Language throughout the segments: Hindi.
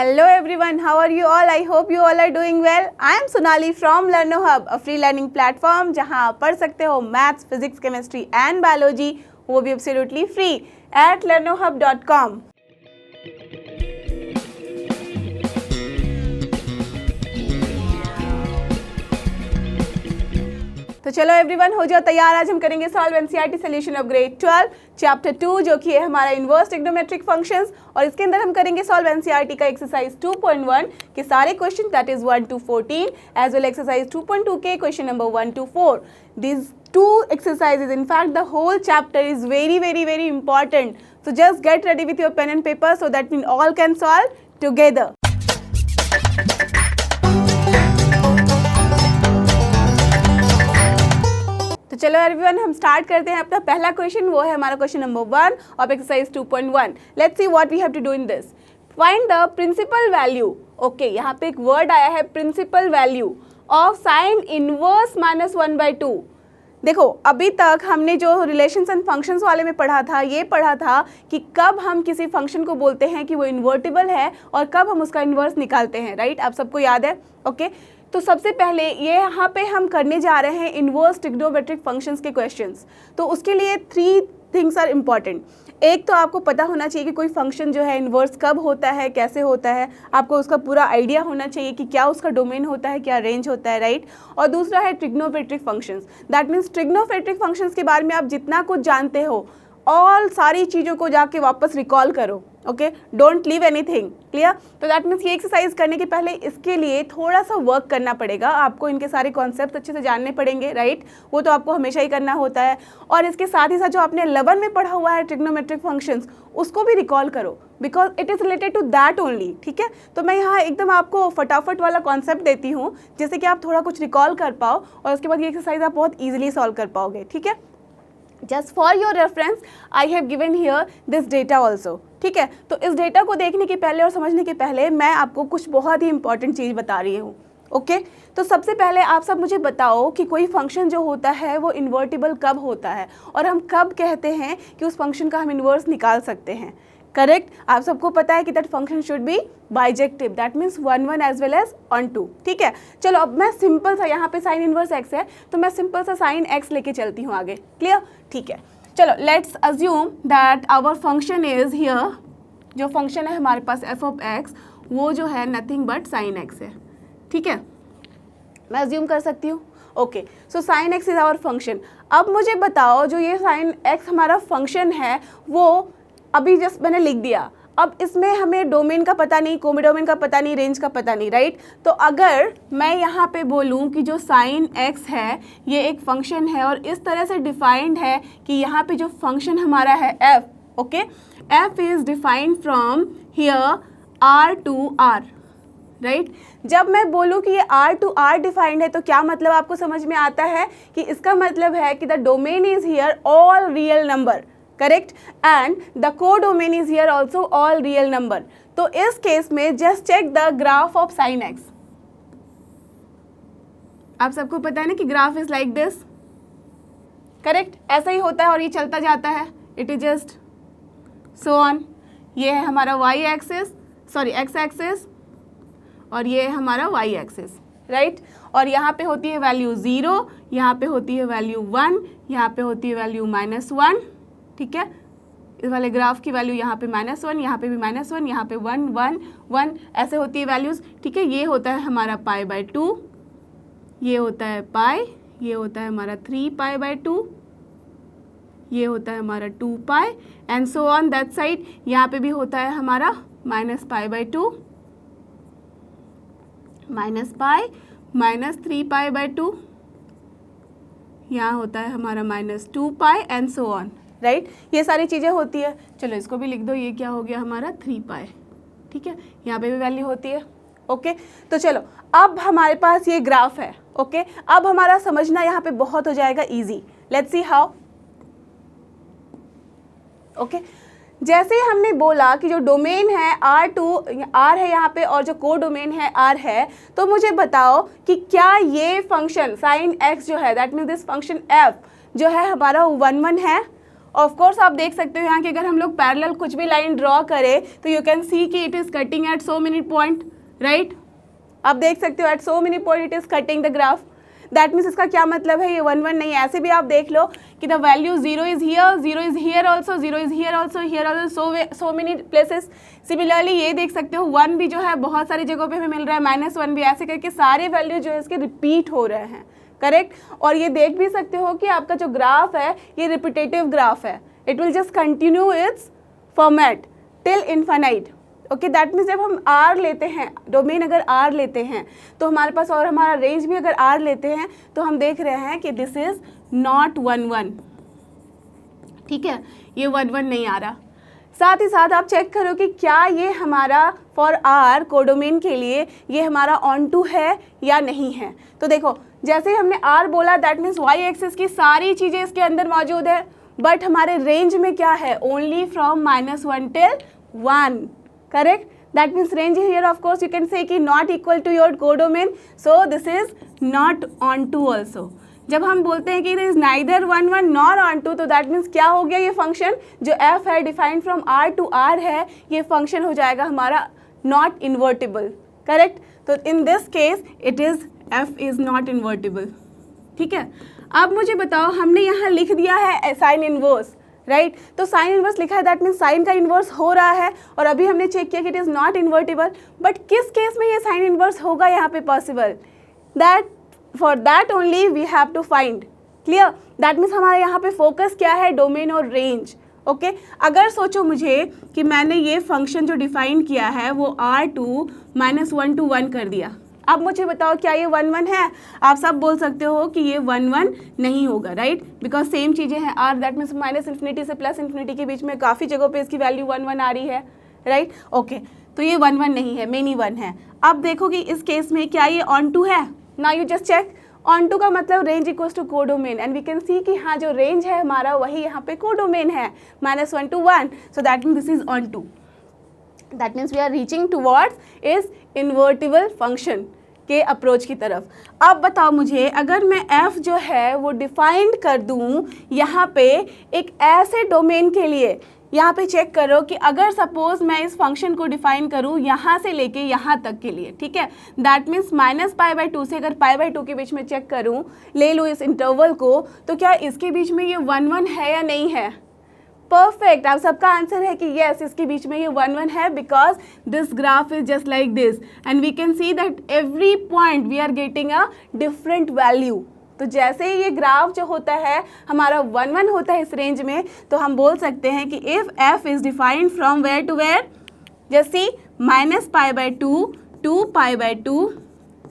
Hello everyone, how are you all? I hope you all are doing well. I am Sonali from LearnoHub, a free learning platform जहां आप पढ़ सकते हो maths, physics, chemistry and biology, वो भी एब्सोल्युटली फ्री at learnohub.com। तो चलो एवरीवन हो जाओ तैयार। आज हम करेंगे solve NCERT solution of grade 12 chapter 2 जो कि है हमारा इनवर्स ट्रिग्नोमेट्रिक फंक्शंस, और इसके अंदर हम करेंगे सॉल्व एनसीईआरटी का एक्सरसाइज 2.1 के सारे question, that is 1 to 14 as well exercise 2.2 के question number 1 to 4। These two exercises, in fact the whole chapter is very important, so just get ready with your pen and paper so that we all can solve together। तो चलो एवरीवन हम स्टार्ट करते हैं अपना पहला क्वेश्चन, वो है हमारा question number 1 of exercise 2.1। Let's see what we have to do in this. Find the principal value. Okay, यहाँ पे एक वर्ड आया है principal value of sine inverse -1/2। देखो अभी तक हमने जो रिलेशंस एंड फंक्शंस वाले में पढ़ा था, ये पढ़ा था कि कब हम किसी फंक्शन को बोलते हैं कि वो इन्वर्टिबल है और कब हम उसका इन्वर्स निकालते हैं, राइट? आप सबको याद है? ओके, तो सबसे पहले ये यहाँ पे हम करने जा रहे हैं इनवर्स ट्रिग्नोमेट्रिक फंक्शंस के क्वेश्चंस। तो उसके लिए 3 थिंग्स आर इम्पॉर्टेंट। एक तो आपको पता होना चाहिए कि कोई फंक्शन जो है इन्वर्स कब होता है, कैसे होता है, आपको उसका पूरा आइडिया होना चाहिए कि क्या उसका डोमेन होता है, क्या रेंज होता है, राइट? और दूसरा है trigonometric functions. That means trigonometric functions के बारे में आप जितना कुछ जानते हो ऑल सारी चीज़ों को जाके वापस रिकॉल करो। Okay, don't leave anything. Clear? तो दैट मीन्स ये एक्सरसाइज करने के पहले इसके लिए थोड़ा सा वर्क करना पड़ेगा, आपको इनके सारे कॉन्सेप्ट अच्छे से जानने पड़ेंगे, राइट? वो तो आपको हमेशा ही करना होता है। और इसके साथ ही साथ जो आपने 11 में पढ़ा हुआ है ट्रिग्नोमेट्रिक फंक्शंस, उसको भी रिकॉल करो because it is related to that only. ठीक है, तो मैं यहाँ एकदम आपको फटाफट वाला कॉन्सेप्ट देती हूँ जिससे कि आप थोड़ा कुछ रिकॉल कर पाओ और उसके बाद ये एक्सरसाइज आप बहुत ईजिली सॉल्व कर पाओगे। ठीक है, just for your reference I have given here this data also. ठीक है, तो इस डेटा को देखने के पहले और समझने के पहले मैं आपको कुछ बहुत ही इंपॉर्टेंट चीज़ बता रही हूँ। ओके, तो सबसे पहले आप सब मुझे बताओ कि कोई फंक्शन जो होता है वो इन्वर्टिबल कब होता है और हम कब कहते हैं कि उस फंक्शन का हम इन्वर्स निकाल सकते हैं। करेक्ट? आप सबको पता है कि that function should be bijective, that means 1 as well as on 2। ठीक है, चलो अब मैं सिंपल सा, यहाँ पे साइन इनवर्स x है तो मैं सिंपल सा साइन x लेके चलती हूँ आगे। क्लियर? ठीक है, चलो let's assume that our function is here. जो फंक्शन है हमारे पास f ऑफ x, वो जो है नथिंग बट साइन x है। ठीक है, मैं अज्यूम कर सकती हूँ। Okay, so sine x is our function. अब मुझे बताओ जो ये साइन x हमारा फंक्शन है वो अभी जस्ट मैंने लिख दिया। अब इसमें हमें डोमेन का पता नहीं, कोडोमेन का पता नहीं, रेंज का पता नहीं, राइट? तो अगर मैं यहाँ पे बोलूँ कि जो साइन x है ये एक फंक्शन है और इस तरह से डिफाइंड है कि यहाँ पे जो फंक्शन हमारा है f, okay, f is defined from here r to r, right? जब मैं बोलूँ कि ये r to r डिफाइंड है तो क्या मतलब आपको समझ में आता है कि इसका मतलब है कि the domain is here all real number, correct? And the codomain is here also all real number. तो इस केस में just check the graph of sine x। आप सबको पता है ना कि graph is like this, correct? ऐसा ही होता है और ये चलता जाता है, it is just so on. ये है हमारा y axis, sorry x axis, और ये है हमारा y एक्सिस, राइट? और यहाँ पे होती है वैल्यू 0, यहाँ पे होती है वैल्यू 1, यहाँ पे होती है वैल्यू -1। ठीक है, इस वाले ग्राफ की वैल्यू यहाँ पे -1, यहाँ पे भी -1, यहाँ पे 1 1 1, ऐसे होती है वैल्यूज़। ठीक है, ये होता है हमारा π/2, ये होता है पाई, ये होता है हमारा 3π/2, ये होता है हमारा 2π and so on that side. यहाँ पे भी होता है हमारा -π/2, -π, -3π/2, यहाँ होता है हमारा -2π एंड सो ऑन, राइट? ये सारी चीज़ें होती है। चलो इसको भी लिख दो, ये क्या हो गया हमारा 3π। ठीक है, यहाँ पे भी वैल्यू होती है। ओके, तो चलो अब हमारे पास ये ग्राफ है। ओके, अब हमारा समझना यहाँ पे बहुत हो जाएगा easy. Let's see how. Okay, जैसे हमने बोला कि जो डोमेन है R है यहाँ पे और जो कोडोमेन है R है, तो मुझे बताओ कि क्या ये फंक्शन साइन x जो है that means this function f जो है हमारा 1 1 है ऑफ कोर्स आप देख सकते हो यहाँ कि अगर हम लोग पैरेलल कुछ भी लाइन ड्रॉ करें तो यू कैन सी कि it is cutting at so many point, right. आप देख सकते हो at so many point it is cutting the graph. That means इसका क्या मतलब है, ये 1 1 नहीं है। ऐसे भी आप देख लो कि the value 0 is here also, 0 is here also, here also, so many places. Similarly ये देख सकते हो 1 भी जो है बहुत सारी जगहों पे हमें मिल रहा है, -1 भी, ऐसे करके सारे वैल्यू जो है इसके रिपीट हो रहे हैं, करेक्ट। और ये देख भी सकते हो कि आपका जो ग्राफ है ये रिपीटेटिव ग्राफ है, it will just continue its format till infinite. Okay, that means जब हम आर लेते हैं, डोमेन अगर आर लेते हैं तो हमारे पास, और हमारा रेंज भी अगर आर लेते हैं तो हम देख रहे हैं कि दिस इज नॉट 1 1, ठीक है, ये 1 1 नहीं आ रहा। साथ ही साथ आप चेक करो कि क्या ये हमारा फॉर आर कोडोमेन के लिए ये हमारा ऑन टू है या नहीं है। तो देखो जैसे ही हमने आर बोला दैट मीन्स वाई एक्सिस की सारी चीज़ें इसके अंदर मौजूद है, बट हमारे रेंज में क्या है, only from -1 till 1, correct. That means range here of course you can say कि not equal to your codomain, so this is not onto also. जब हम बोलते हैं कि it is neither 1 1 nor onto, तो that means क्या हो गया, ये फंक्शन जो f है defined from r to r है, ये फंक्शन हो जाएगा हमारा not invertible, correct. तो in this case it is f is not invertible, ठीक है। अब मुझे बताओ, हमने यहाँ लिख दिया है साइन इनवर्स, राइट तो साइन इनवर्स लिखा है, दैट मीन्स साइन का इनवर्स हो रहा है, और अभी हमने चेक किया कि it is not invertible. But किस केस में ये साइन इनवर्स होगा यहाँ पे possible, that for that only we have to find, clear. That means हमारे यहाँ पे फोकस क्या है, डोमेन और रेंज। ओके, अगर सोचो मुझे कि मैंने ये फंक्शन जो डिफाइन किया है वो r2 -1 to 1 कर दिया, अब मुझे बताओ क्या ये 1 1 है। आप सब बोल सकते हो कि ये 1 1 नहीं होगा, राइट, बिकॉज सेम चीज़ें हैं r, दैट मीन्स -∞ से +∞ के बीच में काफ़ी जगहों पे इसकी वैल्यू 1 1 आ रही है, राइट। ओके, तो ये 1 1 नहीं है, मेनी 1 है। अब देखो कि इस केस में क्या ये ऑन टू है, now you just check, onto का मतलब range equals to codomain, and we can see कि हाँ जो रेंज है हमारा वही यहाँ पे कोडोमेन है, -1 to 1, so that means this is onto, that means we are reaching towards is invertible function के अप्रोच की तरफ। अब बताओ मुझे, अगर मैं f जो है वो डिफाइंड कर दूँ यहाँ पे एक ऐसे डोमेन के लिए, यहाँ पे चेक करो कि अगर सपोज मैं इस फंक्शन को डिफाइन करूँ यहाँ से लेके यहाँ तक के लिए, ठीक है, दैट मीन्स -π/2 से अगर π/2 के बीच में चेक करूँ, ले लो इस इंटरवल को, तो क्या इसके बीच में ये 1 1 है या नहीं है। परफेक्ट, आप सबका आंसर है कि यस, इसके बीच में ये 1 1 है, because this graph is just like this and we can see that every point we are getting a different value. तो जैसे ही ये ग्राफ जो होता है हमारा 1 1 होता है इस रेंज में, तो हम बोल सकते हैं कि if f is defined from where to where, जैसे -π/2 to π/2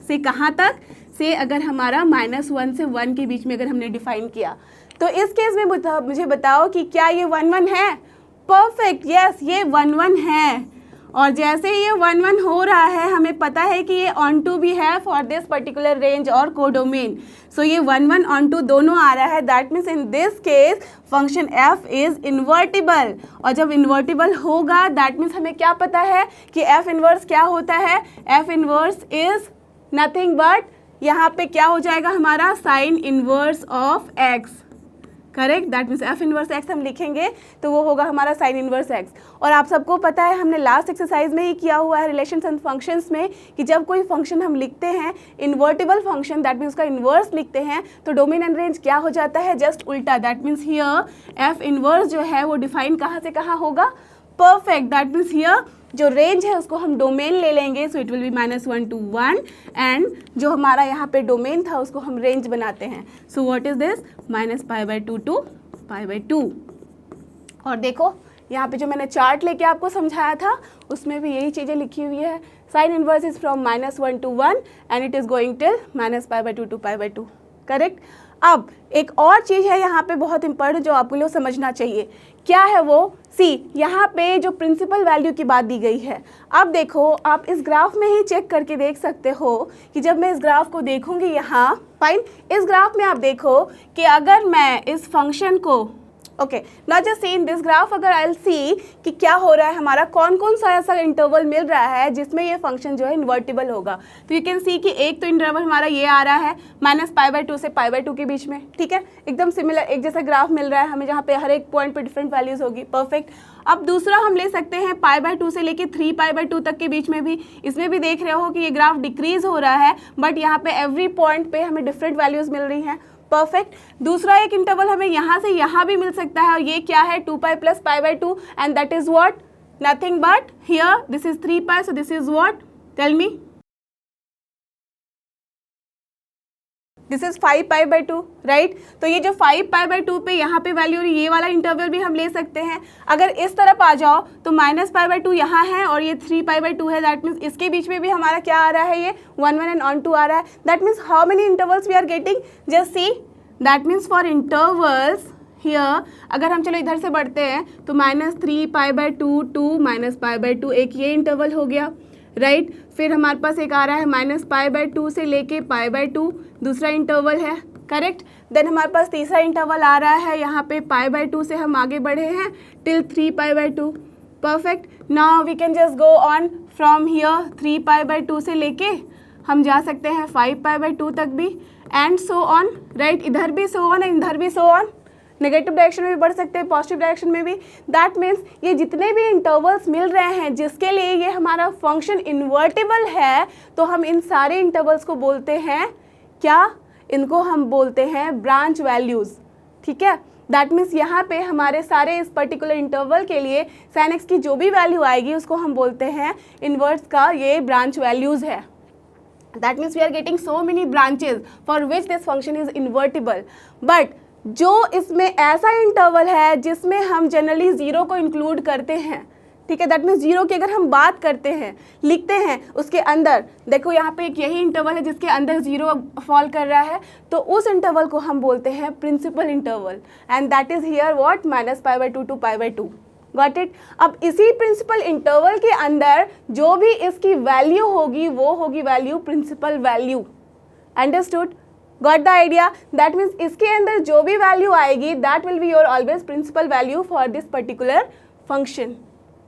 से कहाँ तक, से अगर हमारा -1 से 1 के बीच में अगर हमने डिफाइन किया, तो इस केस में मुझे बताओ कि क्या ये 1 1 है। परफेक्ट, यस, ये 1 1 है। और जैसे ही ये 1 1 हो रहा है, हमें पता है कि ये ऑन टू भी है फॉर दिस पर्टिकुलर रेंज और कोडोमेन, सो ये 1 1 ऑन टू दोनों आ रहा है, that means in this case function f is invertible. और जब इन्वर्टिबल होगा दैट मीन्स हमें क्या पता है कि f इन्वर्स क्या होता है, f inverse is nothing but, यहाँ पे क्या हो जाएगा हमारा sign inverse of x, correct, that means f inverse x हम लिखेंगे तो वो होगा हमारा साइन इनवर्स x। और आप सबको पता है, हमने लास्ट एक्सरसाइज में ही किया हुआ है रिलेशंस एंड फंक्शंस में, कि जब कोई फंक्शन हम लिखते हैं इन्वर्टिबल फंक्शन, दैट मीन्स उसका इन्वर्स लिखते हैं, तो डोमेन एंड रेंज क्या हो जाता है, जस्ट उल्टा। That means here f inverse जो है वो डिफाइन कहाँ से कहाँ होगा, परफेक्ट, दैट मीन्स हियर जो रेंज है उसको हम डोमेन ले लेंगे, सो it will B -1 to 1, and जो हमारा यहाँ पे डोमेन था उसको हम रेंज बनाते हैं, so what is this, -π/2 to π/2। और देखो यहाँ पे जो मैंने चार्ट लेके आपको समझाया था उसमें भी यही चीज़ें लिखी हुई है, sine inverse is from -1 to 1 and it is going till -π/2 to π/2, correct. अब एक और चीज़ है यहाँ पे बहुत इंपॉर्टेंट जो आपको लोग समझना चाहिए, क्या है वो, सी यहाँ पे जो प्रिंसिपल वैल्यू की बात दी गई है। अब देखो, आप इस ग्राफ में ही चेक करके देख सकते हो कि जब मैं इस ग्राफ को देखूंगी यहाँ, फाइन, इस ग्राफ में आप देखो कि अगर मैं इस फंक्शन को, okay, not just see in this graph, अगर आई विल सी कि क्या हो रहा है, हमारा कौन कौन सा ऐसा इंटरवल मिल रहा है जिसमें ये फंक्शन जो है इन्वर्टिबल होगा। तो यू कैन सी कि एक तो इंटरवल हमारा ये आ रहा है -π/2 से π/2 के बीच में, ठीक है, एकदम सिमिलर एक जैसा ग्राफ मिल रहा है हमें, जहाँ पे हर एक पॉइंट पे डिफरेंट वैल्यूज होगी, परफेक्ट। अब दूसरा हम ले सकते हैं π/2 से लेके 3π/2 तक के बीच में भी, इसमें भी देख रहे हो कि ये ग्राफ डिक्रीज हो रहा है, बट यहाँ पे एवरी पॉइंट पे हमें डिफरेंट वैल्यूज मिल रही हैं, परफेक्ट। दूसरा एक इंटरवल हमें यहाँ से यहाँ भी मिल सकता है, और ये क्या है 2π + π/2, and that is what, nothing but here this is 3π, so this is what, tell me, this is 5π/2, right. तो ये जो 5π/2 पे यहाँ पे वैल्यू, ये वाला इंटरवल भी हम ले सकते हैं। अगर इस तरफ आ जाओ तो -π/2 यहाँ है और ये 3π/2 है, दैट मीन्स इसके बीच में भी हमारा क्या आ रहा है, ये 1 1 एंड ऑन 2 आ रहा है। That means how many intervals we are getting, just see, that means for intervals here, अगर हम चलो इधर से बढ़ते हैं तो -3π/2 टू -π/2, एक ये इंटरवल हो गया, राइट। फिर हमारे पास एक आ रहा है -π/2 से लेके π/2, दूसरा इंटरवल है, करेक्ट। देन हमारे पास तीसरा इंटरवल आ रहा है, यहाँ पे π/2 से हम आगे बढ़े हैं till 3π/2, perfect. Now we can just go on from here, 3π/2 से लेके हम जा सकते हैं 5π/2 तक भी, एंड सो ऑन, राइट। इधर भी सो ऑन, इधर भी सो ऑन, नेगेटिव डायरेक्शन में भी बढ़ सकते हैं, पॉजिटिव डायरेक्शन में भी। दैट मीन्स ये जितने भी इंटरवल्स मिल रहे हैं जिसके लिए ये हमारा फंक्शन इन्वर्टिबल है, तो हम इन सारे इंटरवल्स को बोलते हैं क्या, इनको हम बोलते हैं ब्रांच वैल्यूज़, ठीक है। दैट मीन्स यहाँ पे हमारे सारे इस पर्टिकुलर इंटरवल के लिए sin x की जो भी वैल्यू आएगी उसको हम बोलते हैं इन्वर्स का ये ब्रांच वैल्यूज़ है। That means we are getting so many branches for which this function is invertible. But जो इसमें ऐसा इंटरवल है जिसमें हम जनरली ज़ीरो को इंक्लूड करते हैं, ठीक है, दैट मीन्स जीरो की अगर हम बात करते हैं, लिखते हैं उसके अंदर, देखो यहाँ पे एक यही इंटरवल है जिसके अंदर जीरो फॉल कर रहा है, तो उस इंटरवल को हम बोलते हैं principal interval, and that is here what, -π/2 to π/2, got it. अब इसी प्रिंसिपल इंटरवल के अंदर जो भी इसकी वैल्यू होगी वो होगी value principal value, understood, got the idea. That means इसके अंदर जो भी वैल्यू आएगी that will be your always principal value for this particular function,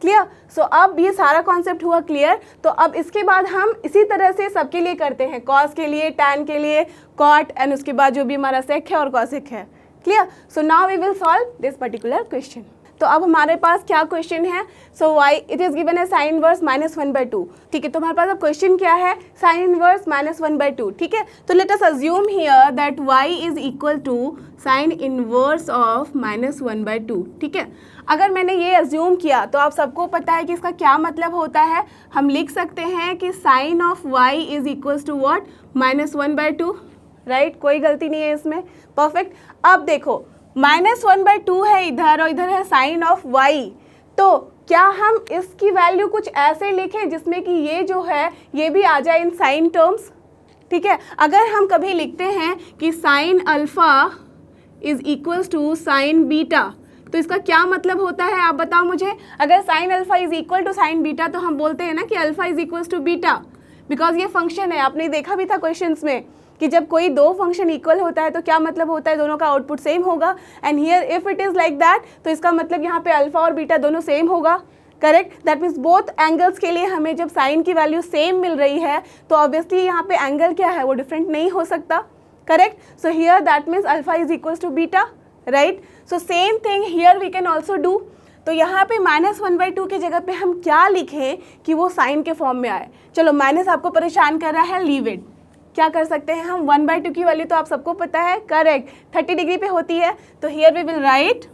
clear. So अब ये सारा कॉन्सेप्ट हुआ क्लियर। तो अब इसके बाद हम इसी तरह से सबके लिए करते हैं, कॉस के लिए, टैन के लिए, कॉट, एंड उसके बाद जो भी हमारा सेक है और कॉसेक है, clear. So now we will solve this particular question. तो अब हमारे पास क्या क्वेश्चन है, so why it is given है साइन इनवर्स -1/2, ठीक है। तो हमारे पास अब क्वेश्चन क्या है, साइन इनवर्स -1/2, ठीक है। तो let us assume here that y is equal to sine inverse of -1/2, ठीक है। अगर मैंने ये अज्यूम किया तो आप सबको पता है कि इसका क्या मतलब होता है, हम लिख सकते हैं कि sine of y is equals to what, -1/2, right, कोई गलती नहीं है इसमें, परफेक्ट। अब देखो -1/2 है इधर और इधर है साइन ऑफ y, तो क्या हम इसकी वैल्यू कुछ ऐसे लिखें जिसमें कि ये जो है ये भी आ जाए इन साइन टर्म्स, ठीक है। अगर हम कभी लिखते हैं कि sine alpha is equals to sine beta, तो इसका क्या मतलब होता है आप बताओ मुझे। अगर sine alpha is equal to sine beta तो हम बोलते हैं ना कि alpha is equals to beta, because ये फंक्शन है, आपने देखा भी था क्वेश्चंस में कि जब कोई दो फंक्शन इक्वल होता है तो क्या मतलब होता है, दोनों का आउटपुट सेम होगा। And here if it is like that तो इसका मतलब यहाँ पे अल्फ़ा और बीटा दोनों सेम होगा, correct. That means both angles के लिए हमें जब साइन की वैल्यू सेम मिल रही है तो ऑब्वियसली यहाँ पे एंगल क्या है वो डिफरेंट नहीं हो सकता, correct. So here that means alpha is equals to beta, right. So same thing here we can also do. तो यहाँ पे -1/2 की जगह पे हम क्या लिखें कि वो साइन के फॉर्म में आए। चलो माइनस आपको परेशान कर रहा है, लीव इट। क्या कर सकते हैं हम, 1/2 की वैल्यू तो आप सबको पता है, करेक्ट, 30 डिग्री पे होती है। तो here we will write,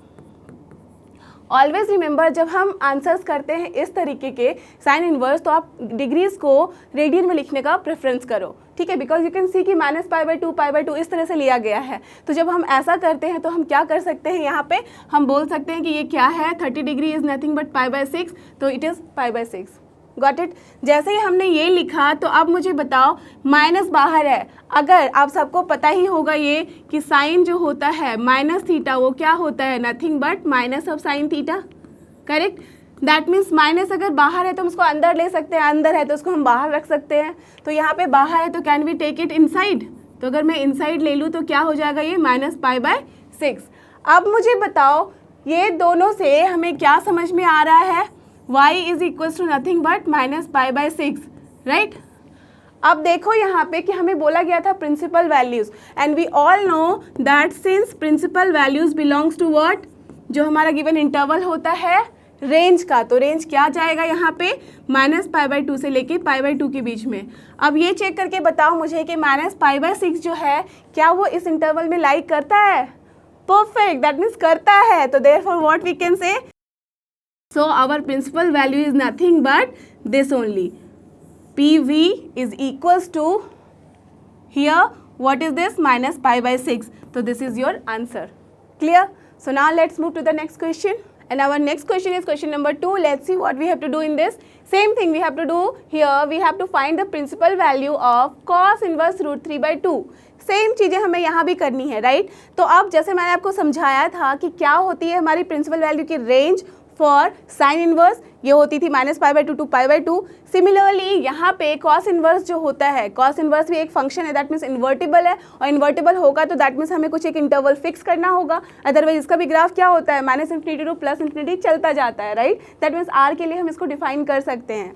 always remember जब हम आंसर्स करते हैं इस तरीके के साइन इनवर्स तो आप डिग्रीज को रेडियन में लिखने का प्रेफरेंस करो, ठीक है, बिकॉज यू कैन सी कि -π/2 π/2 इस तरह से लिया गया है। तो जब हम ऐसा करते हैं तो हम क्या कर सकते हैं, यहाँ पे हम बोल सकते हैं कि ये क्या है, 30 डिग्री इज नथिंग बट π/6, तो इट इज़ π/6, गॉट इट। जैसे ही हमने ये लिखा तो अब मुझे बताओ माइनस बाहर है, अगर आप सबको पता ही होगा ये कि साइन जो होता है -θ वो क्या होता है, nothing but minus of sine theta, correct. That means minus अगर बाहर है तो हम उसको अंदर ले सकते हैं, अंदर है तो उसको हम बाहर रख सकते हैं। तो यहाँ पे बाहर है तो can we take it inside, तो अगर मैं इनसाइड ले लूँ तो क्या हो जाएगा ये -π/6। अब मुझे बताओ ये दोनों से हमें क्या समझ में आ रहा है, y is equal to nothing but -π/6, right. अब देखो यहाँ पे कि हमें बोला गया था principal values, and we all know that since principal values belongs to what, जो हमारा गिवन इंटरवल होता है रेंज का, तो रेंज क्या जाएगा यहाँ पे -π/2 से लेके π/2 के बीच में। अब ये चेक करके बताओ मुझे कि -π/6 जो है क्या वो इस इंटरवल में लाई करता है, परफेक्ट, दैट मीन्स करता है। तो therefore what we can say, so our principal value is nothing but this only, PV is equals to here what is this -π/6, so this is your answer. Clear? So now let's move to the next question, and our next question is question number 2. Let's see what we have to do in this. Same thing we have to do here, we have to find the principal value of cos inverse √3/2. Same चीज़ें हमें यहाँ भी करनी है, राइट। तो अब जैसे मैंने आपको समझाया था कि क्या होती है हमारी प्रिंसिपल वैल्यू की रेंज फॉर साइन इनवर्स, ये होती थी -π/2 टू π/2। सिमिलरली यहाँ पे कॉस इनवर्स जो होता है, कॉस इनवर्स भी एक फंक्शन है, दैट मीन्स इन्वर्टिबल है, और इन्वर्टिबल होगा तो दैट मीन्स हमें कुछ एक इंटरवल फिक्स करना होगा, अदरवाइज इसका भी ग्राफ क्या होता है -∞ टू +∞ चलता जाता है, राइट। दैट मीन्स आर के लिए हम इसको डिफाइन कर सकते हैं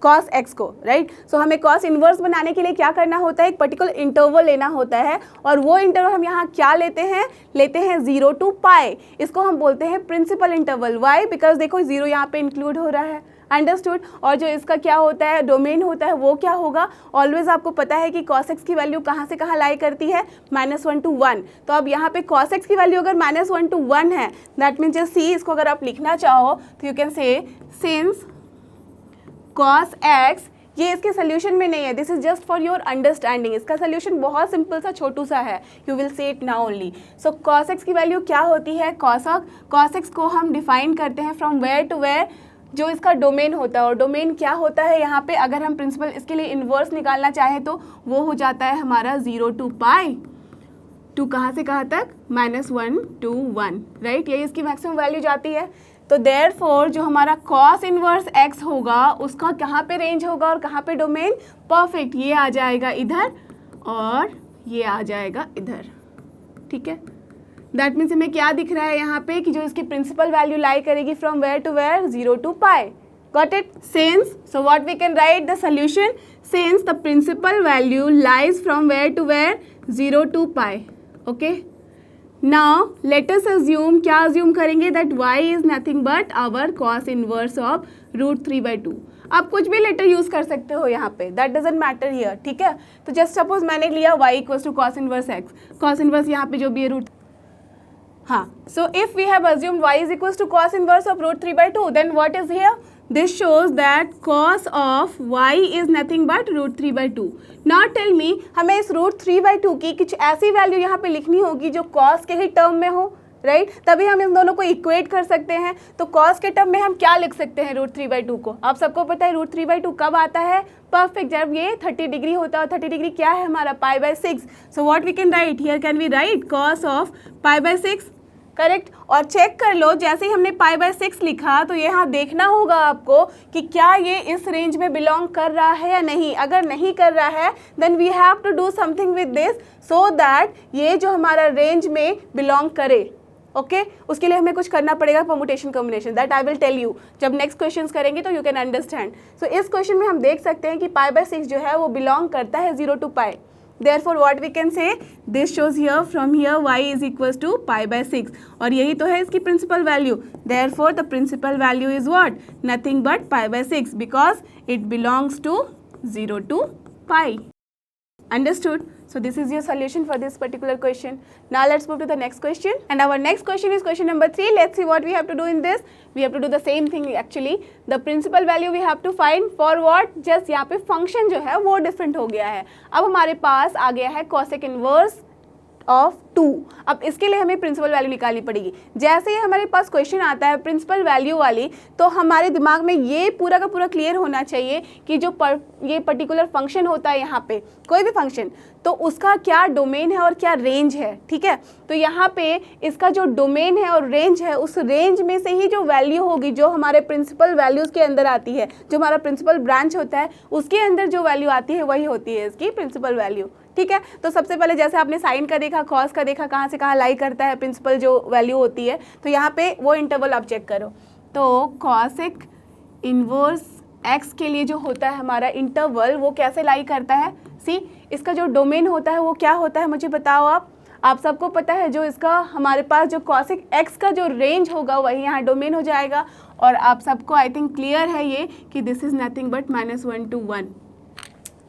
cos x को, राइट। सो हमें cos इनवर्स बनाने के लिए क्या करना होता है, एक पर्टिकुलर इंटरवल लेना होता है, और वो इंटरवल हम यहाँ क्या लेते हैं 0 to π, इसको हम बोलते हैं प्रिंसिपल इंटरवल। वाई, बिकॉज देखो 0 यहाँ पे इंक्लूड हो रहा है, अंडरस्टूड। और जो इसका क्या होता है डोमेन होता है वो क्या होगा, ऑलवेज आपको पता है कि cos x की वैल्यू कहाँ से कहाँ लाई करती है, -1 to 1। तो अब यहाँ पे cos x की वैल्यू अगर -1 to 1 है, दैट मीन्स जस्ट सी, इसको अगर आप लिखना चाहो तो यू कैन से सिंस cos x, ये इसके सोल्यूशन में नहीं है, this is just for your understanding. इसका सोल्यूशन बहुत सिंपल सा छोटू सा है, you will see it now only. So cos x की वैल्यू क्या होती है, cos x को हम डिफाइन करते हैं फ्रॉम वेयर टू वेयर, जो इसका डोमेन होता है, और डोमेन क्या होता है यहाँ पे, अगर हम प्रिंसिपल इसके लिए इन्वर्स निकालना चाहें तो वो हो जाता है हमारा 0 to π, टू कहाँ से कहाँ तक -1 to 1, राइट। यही इसकी मैक्सिमम वैल्यू जाती है। तो देयरफॉर जो हमारा cos इनवर्स x होगा उसका कहाँ पे रेंज होगा और कहाँ पे डोमेन, परफेक्ट, ये आ जाएगा इधर और ये आ जाएगा इधर, ठीक है। दैट मीन्स हमें क्या दिख रहा है यहाँ पे कि जो इसकी प्रिंसिपल वैल्यू लाई करेगी from where to where, 0 to π, got it. Since, so what we can write the solution, since the principal value lies from where to where, 0 to π, okay. Now let us assume, क्या अज्यूम करेंगे, that y is nothing but our cos inverse of √3/2। आप कुछ भी लेटर यूज कर सकते हो यहाँ पे, दैट डजंट मैटर हियर, ठीक है। तो जस्ट सपोज मैंने लिया y equals to cos inverse x, cos inverse यहाँ पे जो भी है रूट, हाँ। So if we have assumed y is equals to cos inverse of √3/2, then what is here, this shows that cos of y is nothing but √3/2. Now tell me, हमें इस √3/2 की कुछ ऐसी वैल्यू यहाँ पे लिखनी होगी जो cos के ही टर्म में हो, राइट, तभी हम इन दोनों को इक्वेट कर सकते हैं। तो cos के टर्म में हम क्या लिख सकते हैं √3/2 को, आप सबको पता है √3/2 कब आता है, परफेक्ट, जब ये 30 डिग्री होता है, और 30 डिग्री क्या है हमारा π/6। So what we can write here, can we write cos of π/6, correct. और चेक कर लो, जैसे ही हमने π/6 लिखा तो यहाँ देखना होगा आपको कि क्या ये इस रेंज में बिलोंग कर रहा है या नहीं। अगर नहीं कर रहा है then we have to do something with this so that ये जो हमारा रेंज में बिलोंग करे, ओके। उसके लिए हमें कुछ करना पड़ेगा, permutation combination, that I will tell you जब नेक्स्ट क्वेश्चंस करेंगे तो यू कैन अंडरस्टैंड। सो इस क्वेश्चन में हम देख सकते हैं कि π/6 जो है वो बिलोंग करता है 0 to π। Therefore what we can say, this shows here from here y is equals to π/6, और यही तो है इसकी principal value. Therefore the principal value is what, nothing but π/6, because it belongs to 0 to π. Understood? So this is your solution for this particular question. Now let's move to the next question, and our next question is question number 3. Let's see what we have to do in this. We have to do the same thing actually. The principal value we have to find for what? Just यहाँ पे function जो है वो different हो गया है। अब हमारे पास आ गया है cosec inverse ऑफ 2। अब इसके लिए हमें प्रिंसिपल वैल्यू निकालनी पड़ेगी। जैसे ही हमारे पास क्वेश्चन आता है प्रिंसिपल वैल्यू वाली, तो हमारे दिमाग में ये पूरा का पूरा क्लियर होना चाहिए कि जो ये पर्टिकुलर फंक्शन होता है यहाँ पे, कोई भी फंक्शन, तो उसका क्या डोमेन है और क्या रेंज है, ठीक है। तो यहाँ पे इसका जो डोमेन है और रेंज है, उस रेंज में से ही जो वैल्यू होगी जो हमारे प्रिंसिपल वैल्यूज़ के अंदर आती है, जो हमारा प्रिंसिपल ब्रांच होता है उसके अंदर जो वैल्यू आती है वही होती है इसकी प्रिंसिपल वैल्यू, ठीक है। तो सबसे पहले जैसे आपने साइन का देखा, कॉस का देखा, कहाँ से कहाँ लाई करता है प्रिंसिपल जो वैल्यू होती है, तो यहाँ पे वो इंटरवल आप चेक करो। तो कॉसेक इनवर्स एक्स के लिए जो होता है हमारा इंटरवल, वो कैसे लाई करता है, सी इसका जो डोमेन होता है वो क्या होता है मुझे बताओ आप सबको पता है, जो इसका हमारे पास जो कॉसेक एक्स का जो रेंज होगा वही यहाँ डोमेन हो जाएगा। और आप सबको आई थिंक क्लियर है ये कि this is nothing but -1 to 1।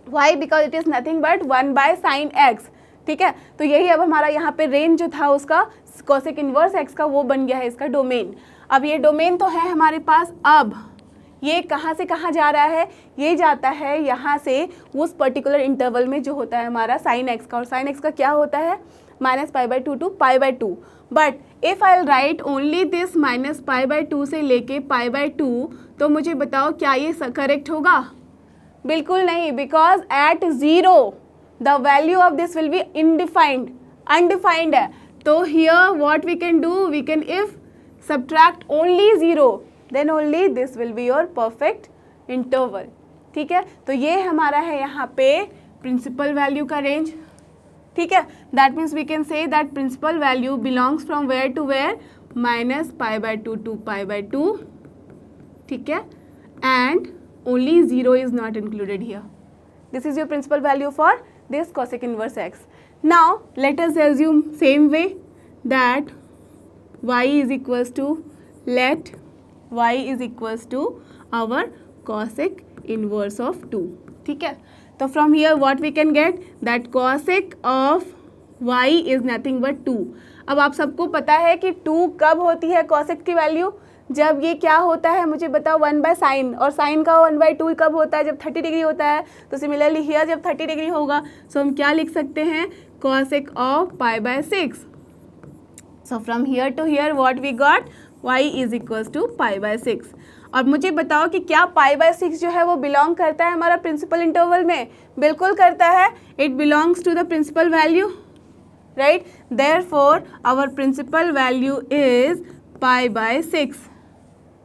Why? Because it is nothing but 1/sin x, ठीक है। तो यही अब हमारा यहाँ पे रेंज जो था उसका कॉसेक इनवर्स एक्स का, वो बन गया है इसका डोमेन। अब ये डोमेन तो है हमारे पास, अब ये कहाँ से कहाँ जा रहा है, ये जाता है यहाँ से उस पर्टिकुलर इंटरवल में जो होता है हमारा साइन एक्स का, और साइन एक्स का क्या होता है -π/2 to π/2। But if I write only this -π/2 से लेके π/2, तो मुझे बताओ क्या ये करेक्ट होगा? बिल्कुल नहीं, because at 0 the value of this will be undefined है। तो here what we can do, we can if subtract only 0 then only this will be your perfect interval, ठीक है। तो ये हमारा है यहाँ पे प्रिंसिपल वैल्यू का रेंज, ठीक है। That means we can say that principal value belongs from where to where, -π/2 to π/2, ठीक है, and only 0 is not included here. This is your principal value for this cosec inverse x. Now let us assume same way that y is equals to, let y is equals to our cosec inverse of 2, ठीक है। तो from here what we can get, that cosec of y is nothing but 2। अब आप सबको पता है कि 2 कब होती है cosec की वैल्यू, जब ये क्या होता है मुझे बताओ 1/sin, और साइन का 1/2 कब होता है, जब 30 डिग्री होता है। तो सिमिलरली हियर जब 30 डिग्री होगा, सो हम क्या लिख सकते हैं, cosec of π/6। So from here to here what we got, y is equals to π/6। और मुझे बताओ कि क्या π/6 जो है वो बिलोंग करता है हमारा प्रिंसिपल इंटरवल में? बिल्कुल करता है, it belongs to the principal value, right. Therefore our principal value is π/6।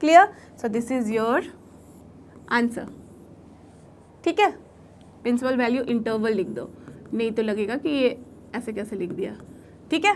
Clear? So this is your answer, ठीक है। प्रिंसिपल वैल्यू इंटरवल लिख दो, नहीं तो लगेगा कि ये ऐसे कैसे लिख दिया, ठीक है।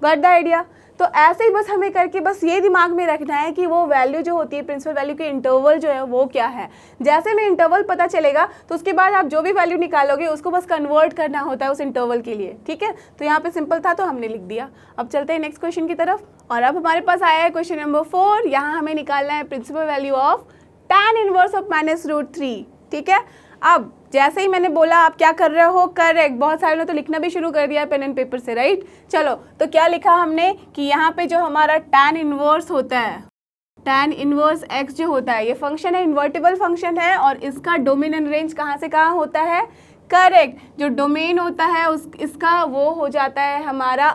Got the idea? तो ऐसे ही बस हमें करके बस ये दिमाग में रखना है कि वो वैल्यू जो होती है प्रिंसिपल वैल्यू के इंटरवल जो है वो क्या है। जैसे में इंटरवल पता चलेगा तो उसके बाद आप जो भी वैल्यू निकालोगे उसको बस कन्वर्ट करना होता है उस इंटरवल के लिए, ठीक है। तो यहाँ पे सिंपल था तो हमने लिख दिया। अब चलते हैं नेक्स्ट क्वेश्चन की तरफ, और अब हमारे पास आया है क्वेश्चन नंबर 4। यहाँ हमें निकालना है principal value of tan inverse of -√3, ठीक है। अब जैसे ही मैंने बोला आप क्या कर रहे हो, करेक्ट। बहुत सारे लोग तो लिखना भी शुरू कर दिया पेन एंड पेपर से, राइट। चलो तो क्या लिखा हमने कि यहाँ पे जो हमारा tan इनवर्स होता है, tan इनवर्स x जो होता है, ये फंक्शन है, इन्वर्टिबल फंक्शन है, और इसका डोमेन एंड रेंज कहाँ से कहाँ होता है, करेक्ट। जो डोमेन होता है इसका वो हो जाता है हमारा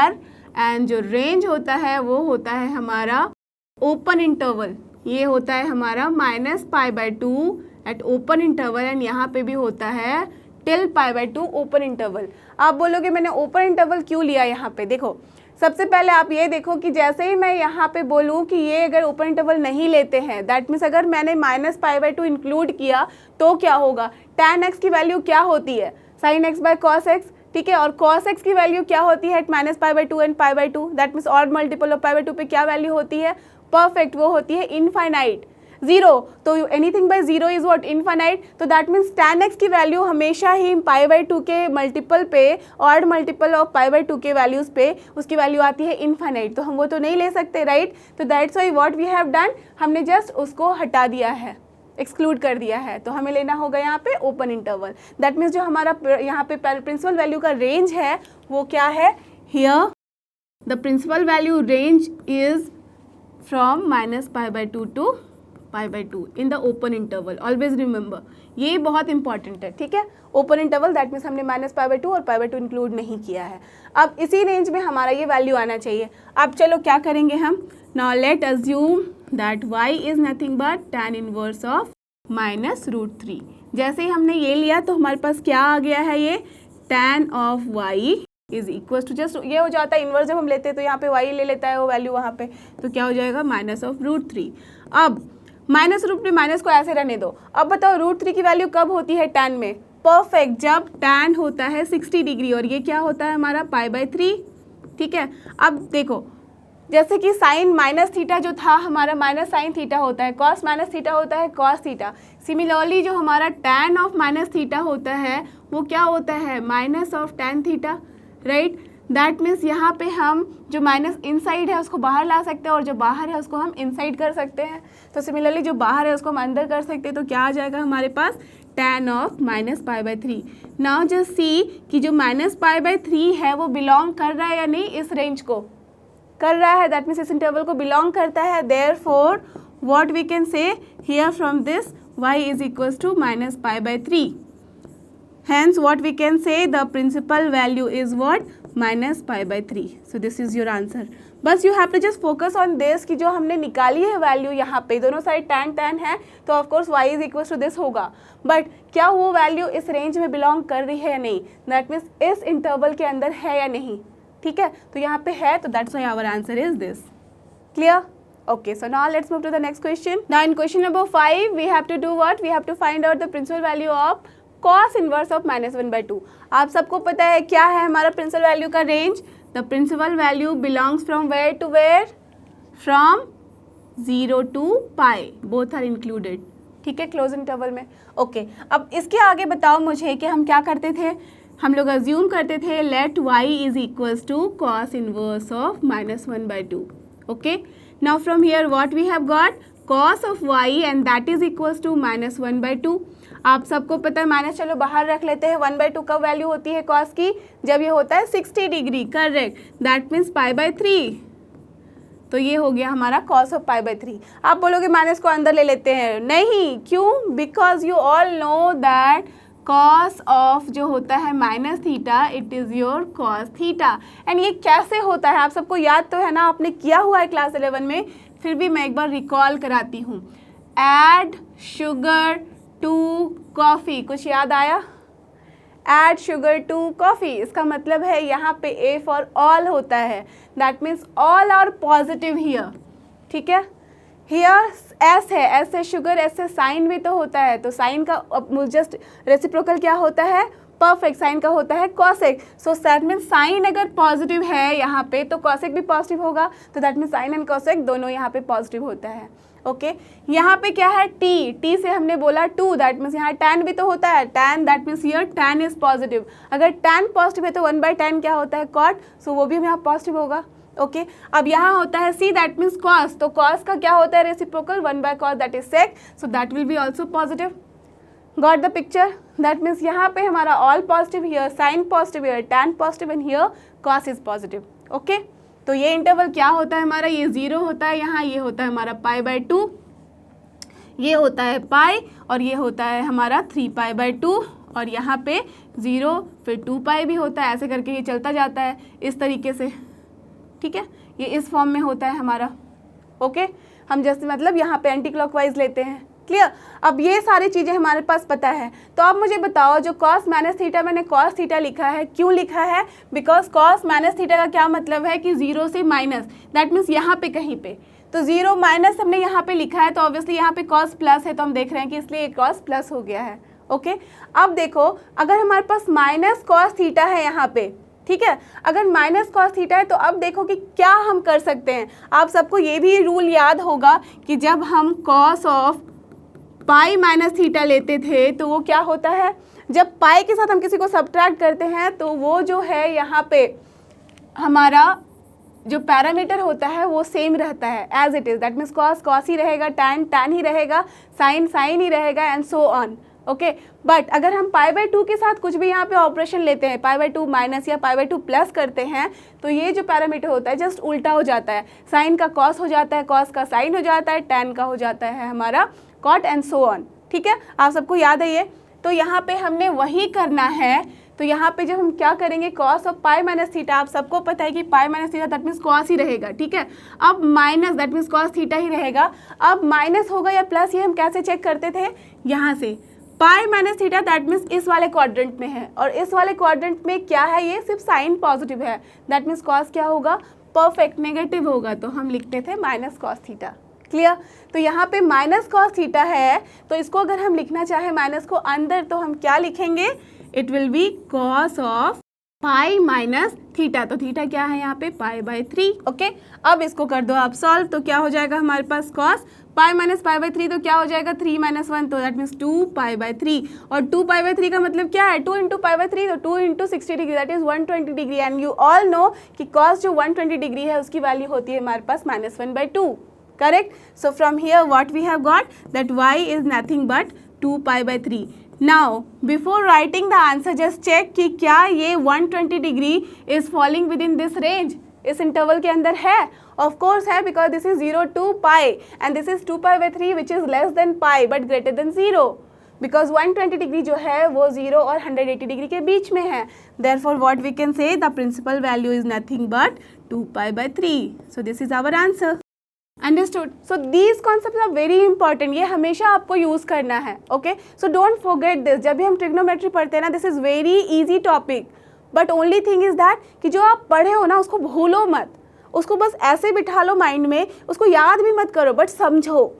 r, एंड जो रेंज होता है वो होता है हमारा ओपन इंटरवल, ये होता है हमारा -π/2 एट ओपन इंटरवल, एंड यहाँ पे भी होता है टिल π/2 ओपन इंटरवल। आप बोलोगे मैंने ओपन इंटरवल क्यों लिया यहाँ पे, देखो सबसे पहले आप ये देखो कि जैसे ही मैं यहाँ पे बोलूँ कि ये अगर ओपन इंटरवल नहीं लेते हैं, दैट मीन्स अगर मैंने -π/2 इंक्लूड किया तो क्या होगा, tan x की वैल्यू क्या होती है, sin x/cos x, ठीक है। और cos x की वैल्यू क्या होती है, -π/2 and π/2, that means odd multiple of π/2 पे क्या वैल्यू होती है, परफेक्ट, वो होती है इनफाइनाइट, 0। तो anything bye 0 is what, infinite. तो दैट मीन्स tan x की वैल्यू हमेशा ही π/2 के मल्टीपल पे, ऑड मल्टीपल ऑफ π/2 के वैल्यूज पे उसकी वैल्यू आती है इनफाइनाइट, तो हम वो तो नहीं ले सकते, राइट। तो that's why what we have done, हमने जस्ट उसको हटा दिया है, एक्सक्लूड कर दिया है। तो हमें लेना होगा यहाँ पे ओपन इंटरवल। दैट मीन्स जो हमारा यहाँ पे प्रिंसिपल वैल्यू का रेंज है वो क्या है, here the principal value range is from -π/2 to π/2 in the open interval. Always remember, ये बहुत इंपॉर्टेंट है, ठीक है। ओपन इंटरवल दैट मीन्स हमने -π/2 और π/2 इंक्लूड नहीं किया है। अब इसी रेंज में हमारा ये वैल्यू आना चाहिए। अब चलो क्या करेंगे हम, now let assume that y is nothing but tan inverse of -√3। जैसे ही हमने ये लिया तो हमारे पास क्या आ गया है, ये tan of y is equal to, just ये हो जाता है इन्वर्स जब हम लेते हैं तो यहाँ पे y ले लेता है वो वैल्यू वहाँ पे, तो क्या हो जाएगा -√3। अब माइनस रूट में माइनस को ऐसे रहने दो। अब बताओ √3 की वैल्यू कब होती है tan में, परफेक्ट जब tan होता है 60 डिग्री और ये क्या होता है हमारा π/3, ठीक है। अब देखो जैसे कि साइन माइनस थीटा जो था हमारा माइनस साइन थीटा होता है, कॉस माइनस थीटा होता है कॉस थीटा। सिमिलरली जो हमारा tan ऑफ माइनस थीटा होता है वो क्या होता है minus of tan theta, right. That means यहाँ पे हम जो माइनस इनसाइड है उसको बाहर ला सकते हैं और जो बाहर है उसको हम इनसाइड कर सकते हैं। तो सिमिलरली जो बाहर है उसको हम अंदर कर सकते हैं, तो क्या आ जाएगा हमारे पास tan of minus π/3। Now just see कि जो माइनस π/3 है वो बिलोंग कर रहा है या नहीं, इस रेंज को कर रहा है, दैट मीन्स इस इंटरवल को बिलोंग करता है। Therefore what we can say here from this y is equals to minus π/3। Hence what we can say the principal value is what minus π/3. So this is your answer. बस you have to just focus on this कि जो हमने निकाली है वैल्यू यहाँ पे दोनों साइड tan है तो of course y is equal to this होगा, बट क्या वो वैल्यू इस रेंज में बिलोंग कर रही है या नहीं, दैट मीन्स इस इंटरवल के अंदर है या नहीं, ठीक है। तो यहाँ पे है तो that's why our answer is this. Clear? Okay, so now let's move to the next question. Now in question number 5 we have to do what? We have to find out the principal value of cos inverse of -1/2। आप सबको पता है क्या है हमारा प्रिंसिपल वैल्यू का range. The principal value belongs from where to where, from 0 to π, both are included, ठीक है, क्लोज इंटरवल में। ओके अब इसके आगे बताओ मुझे कि हम क्या करते थे, हम लोग अज्यूम करते थे let y is equals to cos inverse of -1/2। Okay now from here what we have got cos of y and that is equals to -1/2। आप सबको पता है माइनस चलो बाहर रख लेते हैं, 1/2 कब वैल्यू होती है कॉस की, जब ये होता है 60 डिग्री, करेक्ट, दैट मीन्स π/3। तो ये हो गया हमारा cos ऑफ π/3। आप बोलोगे माइनस को अंदर ले लेते हैं, नहीं, क्यों, because you all know that cos of जो होता है minus theta it is your cos theta. And ये कैसे होता है आप सबको याद तो है ना, आपने किया हुआ है क्लास 11 में, फिर भी मैं एक बार रिकॉल कराती हूँ। ऐड शुगर टू कॉफ़ी, कुछ याद आया? ऐड शुगर टू कॉफ़ी, इसका मतलब है यहाँ पे A फॉर ऑल होता है, that means all are positive here, ठीक है। हियर S है, S से शुगर, S से साइन भी तो होता है, तो साइन का जस्ट रेसिप्रोकल क्या होता है, परफेक्ट, साइन का होता है cosec. So that means sign अगर पॉजिटिव है यहाँ पे तो कॉसेक भी पॉजिटिव होगा, तो that means sign and cosec दोनों यहाँ पे पॉजिटिव होता है। ओके यहाँ पे क्या है t से हमने बोला 2, दैट मीन्स यहाँ tan भी तो होता है, tan that means here tan is positive. अगर tan पॉजिटिव है तो 1/tan क्या होता है cot, सो वो भी यहाँ पॉजिटिव होगा। ओके अब यहाँ होता है c दैट मीन्स cos, तो cos का क्या होता है reciprocal, 1/cos that is sec, so that will B also positive. Got the picture? That means यहाँ पे हमारा all positive, here sine positive, here tan positive and here cos is positive. Okay तो ये इंटरवल क्या होता है हमारा, ये 0 होता है यहाँ, ये होता है हमारा π/2, ये होता है पाई और ये होता है हमारा 3π/2 और यहाँ पे 0 फिर 2π भी होता है, ऐसे करके ये चलता जाता है इस तरीके से, ठीक है, ये इस फॉर्म में होता है हमारा। ओके हम जैसे मतलब यहाँ पे एंटी क्लॉकवाइज लेते हैं। क्लियर? अब ये सारी चीज़ें हमारे पास पता है, तो अब मुझे बताओ जो cos -θ मैंने cos थीटा लिखा है, क्यों लिखा है, बिकॉज cos -θ का क्या मतलब है कि 0 से माइनस, दैट मीन्स यहाँ पे कहीं पे, तो 0 माइनस हमने यहाँ पे लिखा है, तो ऑब्वियसली यहाँ पे cos प्लस है, तो हम देख रहे हैं कि इसलिए ये cos प्लस हो गया है। ओके अब देखो अगर हमारे पास -cos थीटा है यहाँ पे, ठीक है, अगर -cos थीटा है तो अब देखो कि क्या हम कर सकते हैं। आप सबको ये भी रूल याद होगा कि जब हम cos ऑफ पाई -θ लेते थे तो वो क्या होता है, जब पाई के साथ हम किसी को सब्ट्रैक्ट करते हैं तो वो जो है यहाँ पे हमारा जो पैरामीटर होता है वो सेम रहता है as it is, that means cos ही रहेगा, tan ही रहेगा, sin ही रहेगा and so on. Okay but अगर हम π/2 के साथ कुछ भी यहाँ पे ऑपरेशन लेते हैं, π/2 माइनस या π/2 प्लस करते हैं, तो ये जो पैरामीटर होता है जस्ट उल्टा हो जाता है, साइन का cos हो जाता है, cos का साइन हो जाता है, tan का हो जाता है हमारा cot एंड सो ऑन। ठीक है, आप सबको याद है ये, तो यहाँ पे हमने वही करना है। तो यहाँ पे जब हम क्या करेंगे, cos of pi minus theta, आप सबको पता है कि pi minus theta that means cos ही रहेगा, ठीक है। अब minus that means cos theta ही रहेगा। अब माइनस होगा या प्लस, ये हम कैसे चेक करते थे, यहाँ से पाई माइनस थीटा दैट मीन्स इस वाले क्वाड्रेंट में है, और इस वाले क्वाड्रेंट में क्या है, ये सिर्फ साइन पॉजिटिव है, दैट मीन्स cos क्या होगा, परफेक्ट नेगेटिव होगा, तो हम लिखते थे माइनस cos थीटा। क्लियर। तो यहाँ पे माइनस कॉस थीटा है, तो इसको अगर हम लिखना चाहें माइनस को अंदर तो हम क्या लिखेंगे, it will B cos of pi minus theta. तो थीटा क्या है यहाँ पे π/3। ओके, अब इसको कर दो आप सॉल्व, तो क्या हो जाएगा हमारे पास कॉस पाई माइनस π/3, तो क्या हो जाएगा 3 - 1, तो दैट मीन्स 2π/3। और 2π/3 का मतलब क्या है, 2 × π/3, तो 2 × 60 degree that is 120 degree. And you all know कि कॉस जो 120 डिग्री है उसकी वैल्यू होती है हमारे पास -1/2। Correct. So from here what we have got that y is nothing but 2π/3। Now before writing the answer just check कि क्या ये 120 degree is falling within this range, इस इंटरवल के अंदर है। ऑफ कोर्स है, because this is 0 to π and this is 2π/3 which is less than π but greater than 0, because 120 degree जो है वो 0 और 180 डिग्री के बीच में है। Therefore what we can say the principal value is nothing but 2π/3। So this is our answer. Understood. So these concepts are very important, ये हमेशा आपको यूज़ करना है। Okay, so don't forget this. जब भी हम ट्रिग्नोमेट्री पढ़ते हैं ना, this is very easy topic, but only thing is that कि जो आप पढ़े हो ना उसको भूलो मत, उसको बस ऐसे बिठा लो माइंड में, उसको याद भी मत करो बट समझो।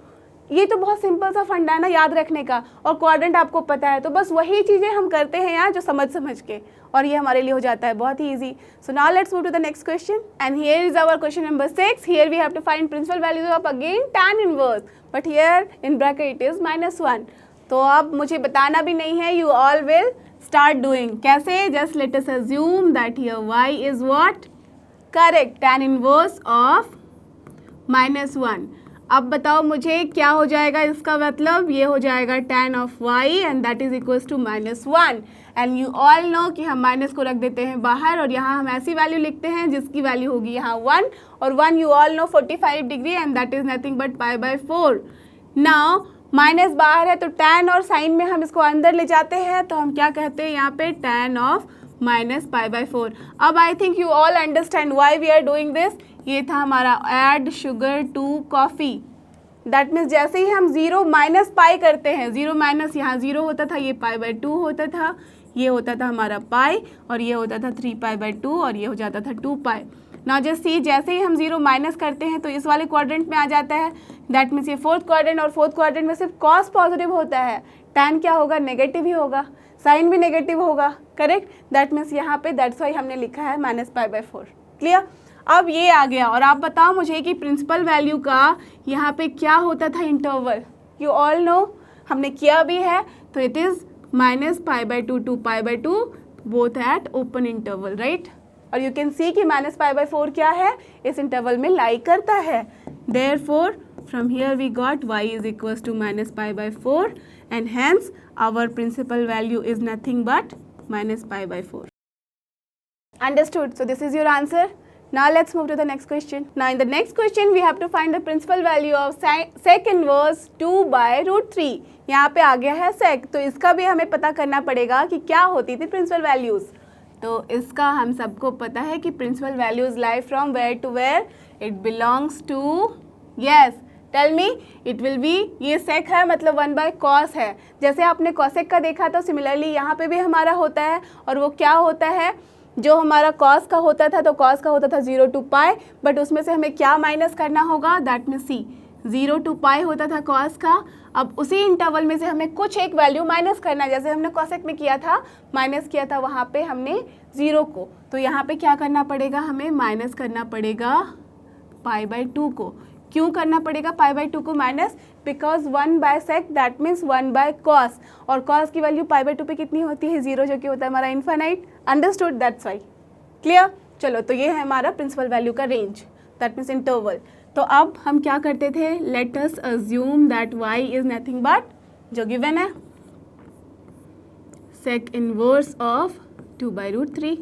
ये तो बहुत सिंपल सा फंडा है ना याद रखने का, और क्वाड्रेंट आपको पता है, तो बस वही चीज़ें हम करते हैं यहाँ जो समझ के, और ये हमारे लिए हो जाता है बहुत ही easy. So now let's move to the next question and here is our question number 6। Here we have to find principal values of again tan inverse, but here in bracket is -1। तो अब मुझे बताना भी नहीं है, you all will start doing. कैसे, just let us assume that here y is what, correct, tan inverse of -1। अब बताओ मुझे क्या हो जाएगा इसका मतलब, ये हो जाएगा tan of y and that is equals to -1। And you all know कि हम माइनस को रख देते हैं बाहर, और यहाँ हम ऐसी वैल्यू लिखते हैं जिसकी वैल्यू होगी यहाँ 1, और 1 you all know 45 degree and that is nothing but π/4। Now minus बाहर है तो tan और साइन में हम इसको अंदर ले जाते हैं, तो हम क्या कहते हैं यहाँ पे tan ऑफ -π/4। अब I think you all understand why we are doing this. ये था हमारा add sugar to coffee, that means जैसे ही हम 0 - π करते हैं, 0 - यहाँ 0 होता था, ये π/2 होता था, ये होता था हमारा पाई, और ये होता था 3π/2, और ये हो जाता था 2π। नाउ जस्ट सी, जैसे ही हम 0 माइनस करते हैं तो इस वाले क्वाड्रेंट में आ जाता है, दैट मीन्स ये फोर्थ क्वाड्रेंट, और फोर्थ क्वाड्रेंट में सिर्फ कॉस पॉजिटिव होता है, tan क्या होगा, नेगेटिव ही होगा, साइन भी नेगेटिव होगा। करेक्ट, दैट मीन्स यहाँ पे दैट्स वाई हमने लिखा है -π/4। क्लियर। अब ये आ गया, और आप बताओ मुझे कि प्रिंसिपल वैल्यू का यहाँ पे क्या होता था इंटरवल। यू ऑल नो, हमने किया भी है, तो it is -π/2 to π/2 both at open interval, right. और यू कैन सी कि -π/4 क्या है, इस इंटरवल में लाई करता है। Therefore from here we got y is equals to -π/4 and hence our principal value is nothing but -π/4। Understood? So this is your answer. Now let's move to the next question. Now in the next question we have to find the principal value of sec inverse 2/√3. यहाँ पे आ गया है sec, तो इसका भी हमें पता करना पड़ेगा कि क्या होती थी प्रिंसिपल वैल्यूज़। तो इसका हम सबको पता है कि principal values lie from where to where, it belongs to, yes tell me, it will be, ये sec है मतलब 1/cos है। जैसे आपने cosec का देखा तो सिमिलरली यहाँ पे भी हमारा होता है, और वो क्या होता है, जो हमारा cos का होता था, तो cos का होता था 0 to π, बट उसमें से हमें क्या माइनस करना होगा, दैट मीन सी, 0 to π होता था cos का। अब उसी इंटरवल में से हमें कुछ एक वैल्यू माइनस करना है, जैसे हमने cosec में किया था, माइनस किया था वहाँ पे हमने 0 को, तो यहाँ पे क्या करना पड़ेगा, हमें माइनस करना पड़ेगा π/2 को। क्यों करना पड़ेगा π/2 को minus, because 1/sec that means 1/cos, और cos की वैल्यू π/2 पे कितनी होती है, 0, जो कि होता है हमारा infinite. Understood, that's why. Clear. चलो, तो ये है हमारा प्रिंसिपल वैल्यू का रेंज, दैट मीन्स इंटरवल। तो अब हम क्या करते थे, late us assume that y is nothing but, जो गिवन है, sec इनवर्स ऑफ 2/√3।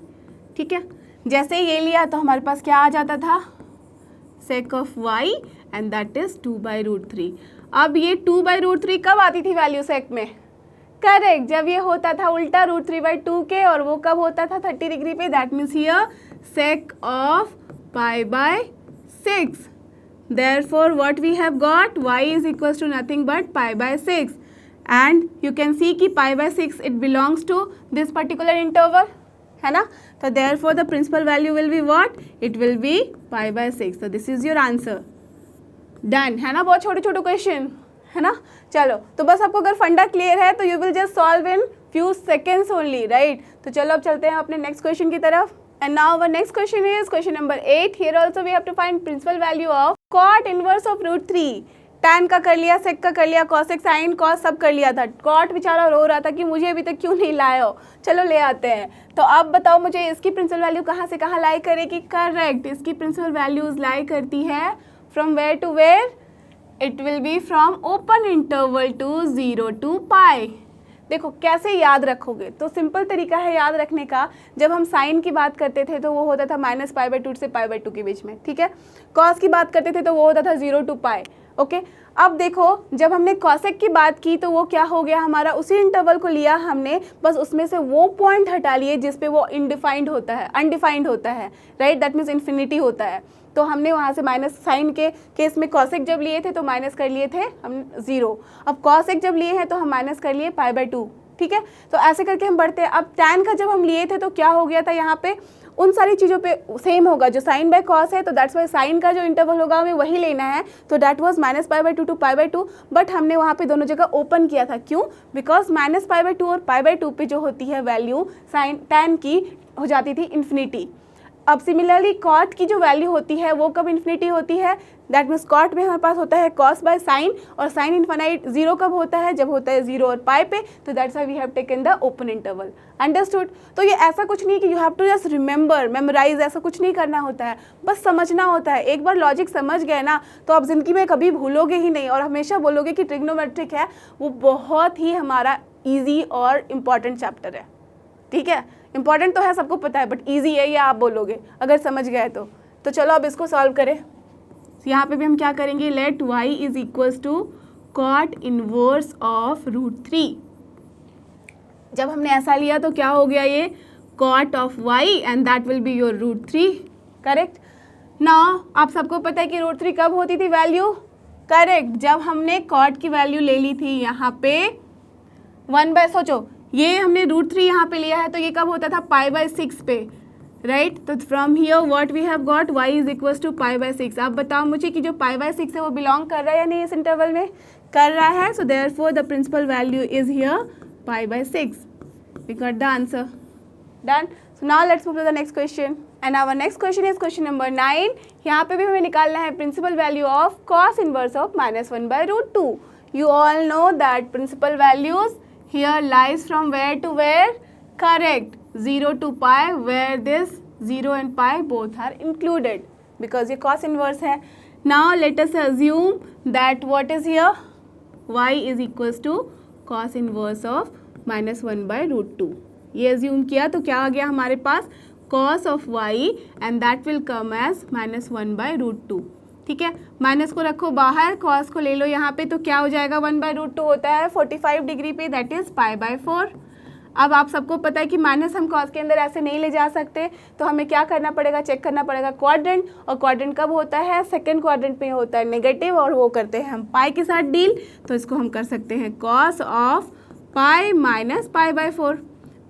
ठीक है, जैसे ये लिया तो हमारे पास क्या आ जाता था, sec of y and that is 2/√3। अब ये 2/√3 कब आती थी वैल्यू sec में, करेक्ट, जब ये होता था उल्टा √3/2 के, और वो कब होता था 30 डिग्री पे, that means here sec of π/6। Therefore what we have got, y is equals to nothing but π/6, and you can see कि π/6 it belongs to this particular interval, है ना। तो therefore the principal value will be what, it will be π/6। so this is your answer, done है ना, बहुत छोटे छोटे क्वेश्चन है ना। चलो तो बस आपको अगर फंडा क्लियर है तो you will just solve in few seconds only, right. तो चलो अब चलते हैं अपने नेक्स्ट क्वेश्चन की तरफ। And now our next question is question number 8। Here also we have to find principal value of cot inverse of root 3। Tan का कर लिया, सेक का कर लिया, कॉसेक, साइन, कॉस सब कर लिया था। कॉट बेचारा रो रहा था कि मुझे अभी तक क्यों नहीं लाए हो, चलो ले आते हैं। तो अब बताओ मुझे इसकी प्रिंसिपल वैल्यू कहाँ से कहाँ लाई करेगी। करेक्ट, इसकी प्रिंसिपल वैल्यूज लाई करती है from where to where, it will be from open interval to 0 to pi. देखो कैसे याद रखोगे, तो सिंपल तरीका है याद रखने का। जब हम साइन की बात करते थे तो वो होता था -π/2 से π/2 के बीच में, ठीक है। कॉस की बात करते थे तो वो होता था 0 to पाई, ओके। अब देखो जब हमने कॉसेक की बात की तो वो क्या हो गया हमारा, उसी इंटरवल को लिया हमने, बस उसमें से वो पॉइंट हटा लिए जिस पे वो अनडिफाइंड होता है, राइट, दैट मीन्स इन्फिनिटी होता है। तो हमने वहाँ से माइनस, साइन के केस में कॉसेक जब लिए थे तो माइनस कर लिए थे हम 0। अब कॉसेक जब लिए हैं तो हम माइनस कर लिए π/2, ठीक है। तो ऐसे करके हम बढ़ते हैं। अब टैन का जब हम लिए थे तो क्या हो गया था, यहाँ पे उन सारी चीज़ों पे सेम होगा जो साइन बाय कॉस है, तो दैट्स वाई साइन का जो इंटरवल होगा हमें वही लेना है। तो दैट वाज -π/2 to π/2, बट हमने वहाँ पे दोनों जगह ओपन किया था। क्यों? बिकॉज -π/2 और π/2 पे जो होती है वैल्यू साइन टैन की हो जाती थी इन्फिनिटी। अब सिमिलरली कॉट की जो वैल्यू होती है वो कब इन्फिनिटी होती है, दैट मीन्स कॉट में हमारे पास होता है कॉस बाय साइन, और साइन इन्फिनाइट 0 कब होता है, जब होता है 0 और पाई पे। तो that's why we have taken the open interval. Understood. तो ये ऐसा कुछ नहीं कि you have to just remember, memorise, ऐसा कुछ नहीं करना होता है, बस समझना होता है। एक बार लॉजिक समझ गए ना तो आप जिंदगी में कभी भूलोगे ही नहीं, और हमेशा बोलोगे कि ट्रिग्नोमेट्रिक है वो बहुत ही हमारा ईजी और इम्पॉर्टेंट चैप्टर है, ठीक है। इंपॉर्टेंट तो है, सबको पता है, बट ईजी है ये आप बोलोगे अगर समझ गए तो चलो अब इसको सॉल्व करें। यहाँ पे भी हम क्या करेंगे, let y is equals to cot inverse of √3। जब हमने ऐसा लिया तो क्या हो गया, ये cot of y and that will be your √3, correct. Now आप सबको पता है कि √3 कब होती थी वैल्यू, करेक्ट, जब हमने कॉट की वैल्यू ले ली थी यहाँ पे 1/, सोचो ये हमने √3 यहाँ पे लिया है तो ये कब होता था π/6 पे, राइट। तो from here what we have got y is equals to π/6। आप बताओ मुझे कि जो π/6 है वो बिलोंग कर रहा है या नहीं, इस इंटरवल में कर रहा है। So therefore the principal value is here π/6। We got the answer, done. So now let's move to the next question and our next question is question number 9। यहाँ पे भी हमें निकालना है principal value of cos inverse of -1/√2। You all know that principal values here lies from where to where, correct, 0 to pi, where this 0 and pi both are included because ये cos inverse है. Now let us assume that what is here, y is equals to cos inverse of -1/√2. ये assume किया तो क्या आ गया हमारे पास, cos of y and that will come as -1/√2. ठीक है, माइनस को रखो बाहर, कॉस को ले लो यहाँ पे, तो क्या हो जाएगा 1/√2 होता है 45 डिग्री पे, दैट इज π/4। अब आप सबको पता है कि माइनस हम कॉस के अंदर ऐसे नहीं ले जा सकते, तो हमें क्या करना पड़ेगा, चेक करना पड़ेगा क्वाड्रेंट, और क्वाड्रेंट कब होता है, सेकंड क्वाड्रेंट में होता है नेगेटिव, और वो करते हैं हम पाई के साथ डील, तो इसको हम कर सकते हैं cos of pi minus π/4।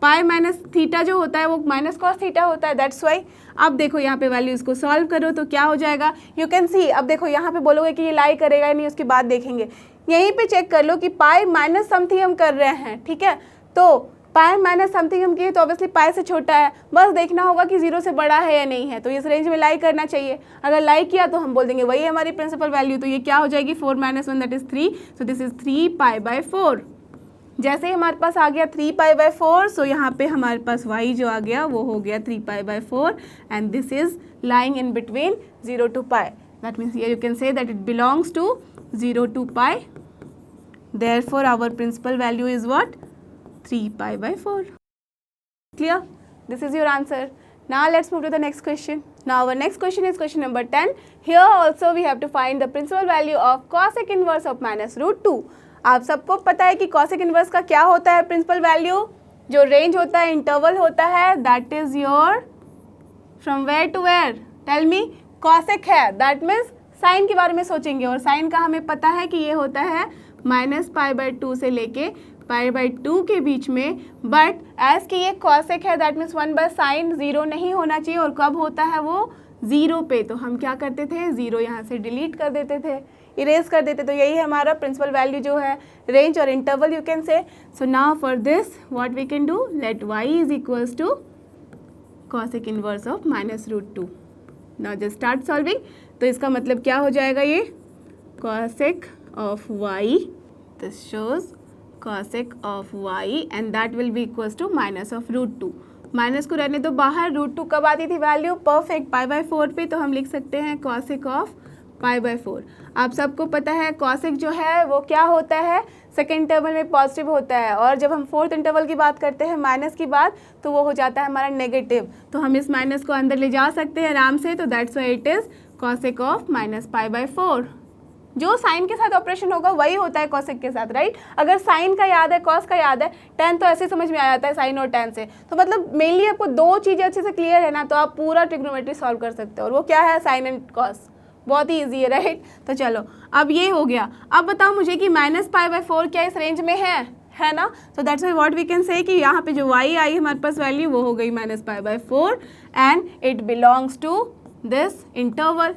Pi minus theta जो होता है वो माइनस कॉस थीटा होता है, दैट्स वाई। अब देखो यहाँ पे वैल्यू इसको सॉल्व करो तो क्या हो जाएगा, यू कैन सी। अब देखो यहाँ पे बोलोगे कि ये लाई करेगा या नहीं, उसके बाद देखेंगे। यहीं पे चेक कर लो कि पाई माइनस समथिंग हम कर रहे हैं, ठीक है। तो पाई माइनस समथिंग हम किए तो ऑब्वियसली पाई से छोटा है, बस देखना होगा कि 0 से बड़ा है या नहीं है, तो इस रेंज में लाई करना चाहिए। अगर लाई किया तो हम बोल देंगे वही हमारी प्रिंसिपल वैल्यू, तो ये क्या हो जाएगी 4 - 1 that is 3, so this is 3π/4। जैसे ही हमारे पास आ गया 3π/4, सो यहाँ पे हमारे पास y जो आ गया वो हो गया 3π/4 and this is lying in between 0 to pi, that means you can say that it belongs to 0 to pi, therefore our principal value is what, 3π/4। Clear, this is your answer. Now let's move to the next question. Now our next question is question number 10. Here also we have to find the principal value of cosec inverse of -√2. आप सबको पता है कि cosec inverse का क्या होता है प्रिंसिपल वैल्यू, जो रेंज होता है, इंटरवल होता है, that is your from where to where, tell me. cosec है दैट मीन्स साइन के बारे में सोचेंगे, और साइन का हमें पता है कि ये होता है -π/2 से लेके π/2 के बीच में, बट एज कि ये cosec है दैट मीन्स 1/sin 0 नहीं होना चाहिए, और कब होता है वो 0 पे, तो हम क्या करते थे 0 यहाँ से डिलीट कर देते थे। इरेज कर देते, तो यही है हमारा प्रिंसिपल वैल्यू जो है, रेंज और interval you can say. So now for this what we can do, let y is equals to cosec inverse of -√2. Now just start solving. तो इसका मतलब क्या हो जाएगा, ये cosec of y, this shows cosec of y and that will be equals to -√2. Minus को रहने दो बाहर, √2 कब आती थी वैल्यू, परफेक्ट π/4 पे, तो हम लिख सकते हैं cosec ऑफ π/4. आप सबको पता है cosec जो है वो क्या होता है, सेकेंड इंटरवल में पॉजिटिव होता है, और जब हम फोर्थ इंटरवल की बात करते हैं माइनस की बात, तो वो हो जाता है हमारा नेगेटिव. तो हम इस माइनस को अंदर ले जा सकते हैं आराम से, तो that's why it is cosec of -π/4. जो साइन के साथ ऑपरेशन होगा वही होता है कॉसेक के साथ, राइट. अगर साइन का याद है, कॉस का याद है, टेन तो ऐसे समझ में आ जाता है साइन और टेन से. तो मतलब मेनली आपको दो चीज़ें अच्छे से क्लियर है ना, तो आप पूरा ट्रिग्नोमेट्री सॉल्व कर सकते हो, और वो क्या है, साइन एंड कॉस. बहुत ही ईजी है, राइट. तो चलो अब ये हो गया. अब बताओ मुझे कि -π/4 क्या इस रेंज में है ना. तो that's why what we can say कि यहाँ पे जो y आई हमारे पास वैल्यू, वो हो गई -π/4 and it belongs to this interval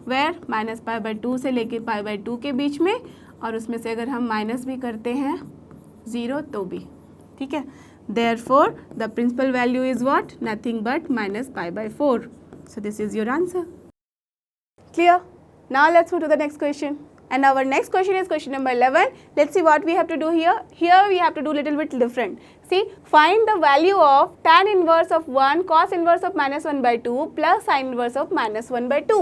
where -π/2 से लेके π/2 के बीच में, और उसमें से अगर हम माइनस भी करते हैं 0 तो भी ठीक है. Therefore the principal value is what, nothing but -π/4. So this is your answer. Clear? Now let's move to the next question. And our next question is question number 11. Let's see what we have to do here. Here we have to do little bit different. See, find the value of tan inverse of 1 cos inverse of -1/2 plus sin inverse of -1/2.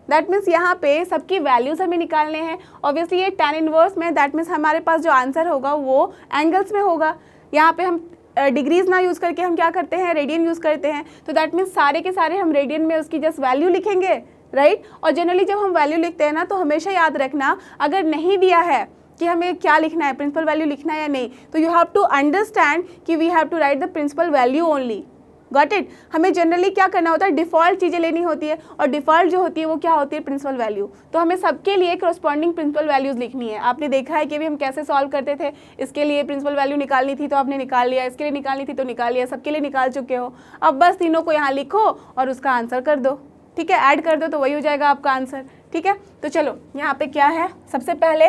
That means यहाँ पे सबकी वैल्यूज हमें निकालने हैं. ऑब्वियसली ये tan इनवर्स में, दैट मीन्स हमारे पास जो आंसर होगा वो एंगल्स में होगा. यहाँ पे हम डिग्रीज ना यूज़ करके हम क्या करते हैं, रेडियन यूज़ करते हैं. तो दैट मीन्स सारे के सारे हम रेडियन में उसकी जस्ट वैल्यू लिखेंगे, राइट. और जनरली जब हम वैल्यू लिखते हैं ना, तो हमेशा याद रखना, अगर नहीं दिया है कि हमें क्या लिखना है, प्रिंसिपल वैल्यू लिखना है या नहीं, तो यू हैव टू अंडरस्टैंड कि we have to write the principal value only. Got it. हमें जनरली क्या करना होता है, डिफ़ॉल्ट चीज़ें लेनी होती है, और डिफ़ॉल्ट जो होती है वो क्या होती है, प्रिंसिपल वैल्यू. तो हमें सबके लिए करस्पॉन्डिंग प्रिंसिपल वैल्यूज़ लिखनी है. आपने देखा है कि अभी हम कैसे सॉल्व करते थे, इसके लिए प्रिंसिपल वैल्यू निकालनी थी तो आपने निकाल लिया, इसके लिए निकालनी थी तो निकाल लिया, सबके लिए निकाल चुके हो. अब बस तीनों को यहाँ लिखो और उसका आंसर कर दो, ठीक है, ऐड कर दो तो वही हो जाएगा आपका आंसर. ठीक है, तो चलो यहाँ पे क्या है, सबसे पहले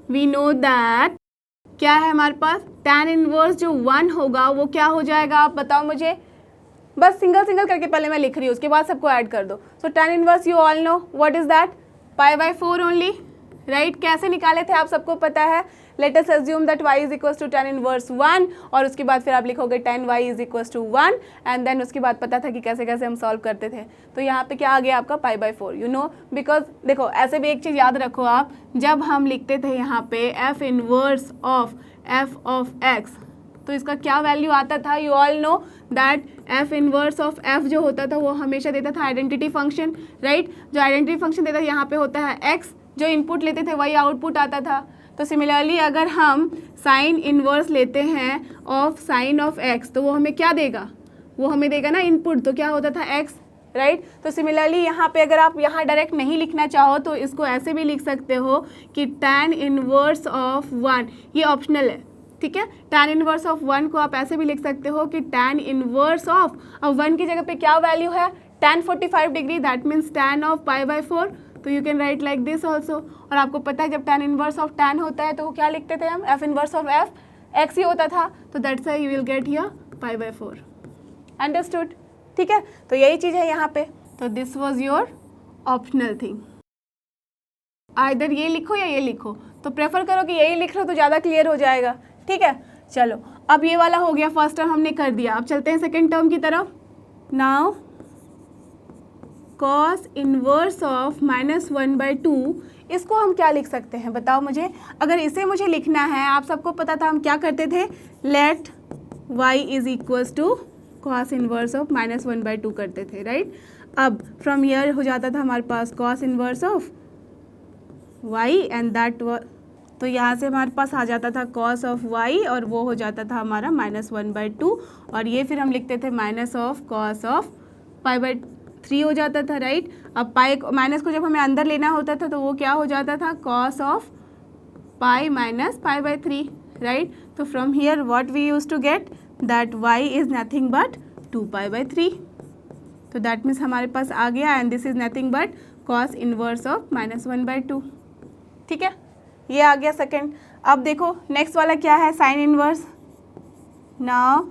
वी नो दैट क्या है हमारे पास, tan इनवर्स जो 1 होगा वो क्या हो जाएगा, आप बताओ मुझे. बस सिंगल सिंगल करके पहले मैं लिख रही हूँ, उसके बाद सबको ऐड कर दो. So tan inverse you all know what is that, π/4 only, right. कैसे निकाले थे आप सबको पता है. Let us assume that y is equals to tan inverse 1, और उसके बाद फिर आप लिखोगे tan y is equals to 1, and then उसके बाद पता था कि कैसे कैसे हम सॉल्व करते थे. तो यहाँ पे क्या आ गया आपका π/4, यू नो. बिकॉज देखो ऐसे भी एक चीज़ याद रखो आप, जब हम लिखते थे यहाँ पे f inverse of f of x, तो इसका क्या वैल्यू आता था, you all know that f inverse of f जो होता था वो हमेशा देता था आइडेंटिटी फंक्शन, राइट. जो आइडेंटिटी फंक्शन देता था यहाँ पे होता है x, जो इनपुट लेते थे वही आउटपुट आता था. तो सिमिलरली अगर हम साइन इनवर्स लेते हैं ऑफ साइन ऑफ x, तो वो हमें क्या देगा, वो हमें देगा ना इनपुट, तो क्या होता था x, राइट. तो सिमिलरली यहाँ पे अगर आप यहाँ डायरेक्ट नहीं लिखना चाहो तो इसको ऐसे भी लिख सकते हो कि tan इनवर्स ऑफ 1, ये ऑप्शनल है, ठीक है. tan इनवर्स ऑफ 1 को आप ऐसे भी लिख सकते हो कि tan इनवर्स ऑफ, अब 1 की जगह पे क्या वैल्यू है, tan 45 degree, that means tan of π/4. तो you can write like this also. और आपको पता है जब tan इनवर्स ऑफ tan होता है तो वो क्या लिखते थे हम, f inverse of f, x ही होता था. तो that's why you will get here π/4. Understood, ठीक है. तो यही चीज़ है यहाँ पे. तो this was your optional thing, either ये लिखो या ये लिखो. तो प्रेफर करो कि यही लिख लो तो ज़्यादा क्लियर हो जाएगा, ठीक है. चलो अब ये वाला हो गया, फर्स्ट टर्म हमने कर दिया. अब चलते हैं सेकेंड टर्म की तरफ. नाउ cos इनवर्स ऑफ -1/2, इसको हम क्या लिख सकते हैं बताओ मुझे. अगर इसे मुझे लिखना है, आप सबको पता था हम क्या करते थे, let y is equals to cos inverse of -1/2 करते थे, राइट. अब फ्रॉम ईयर हो जाता था हमारे पास cos inverse of y and that, तो यहाँ से हमारे पास आ जाता था cos ऑफ y, और वो हो जाता था हमारा -1/2, और ये फिर हम लिखते थे माइनस ऑफ cos ऑफ π/3 हो जाता था, राइट. अब पाई माइनस को जब हमें अंदर लेना होता था तो वो क्या हो जाता था, cos of pi minus π/3, right. तो from here what we use to get that y is nothing but 2π/3. तो दैट मीन्स हमारे पास आ गया, and this is nothing but cos inverse of -1/2। ठीक है, ये आ गया सेकंड। अब देखो नेक्स्ट वाला क्या है, sine inverse. Now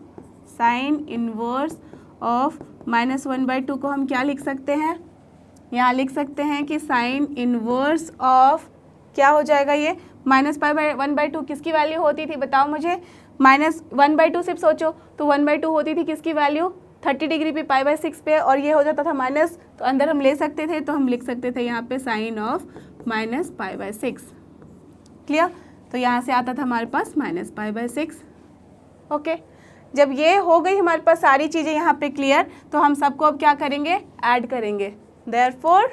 sine inverse of -1/2 को हम क्या लिख सकते हैं, यहाँ लिख सकते हैं कि साइन इनवर्स ऑफ क्या हो जाएगा, ये -π/1/2 किसकी वैल्यू होती थी बताओ मुझे। -1/2 सिर्फ सोचो तो 1/2 होती थी किसकी वैल्यू, 30 डिग्री पे π/6 पे, और ये हो जाता था माइनस, तो अंदर हम ले सकते थे, तो हम लिख सकते थे यहाँ पे साइन ऑफ -π/6। क्लियर, तो यहाँ से आता था हमारे पास -π/6। ओके, जब ये हो गई हमारे पास सारी चीज़ें यहाँ पे क्लियर, तो हम सबको अब क्या करेंगे, ऐड करेंगे। Therefore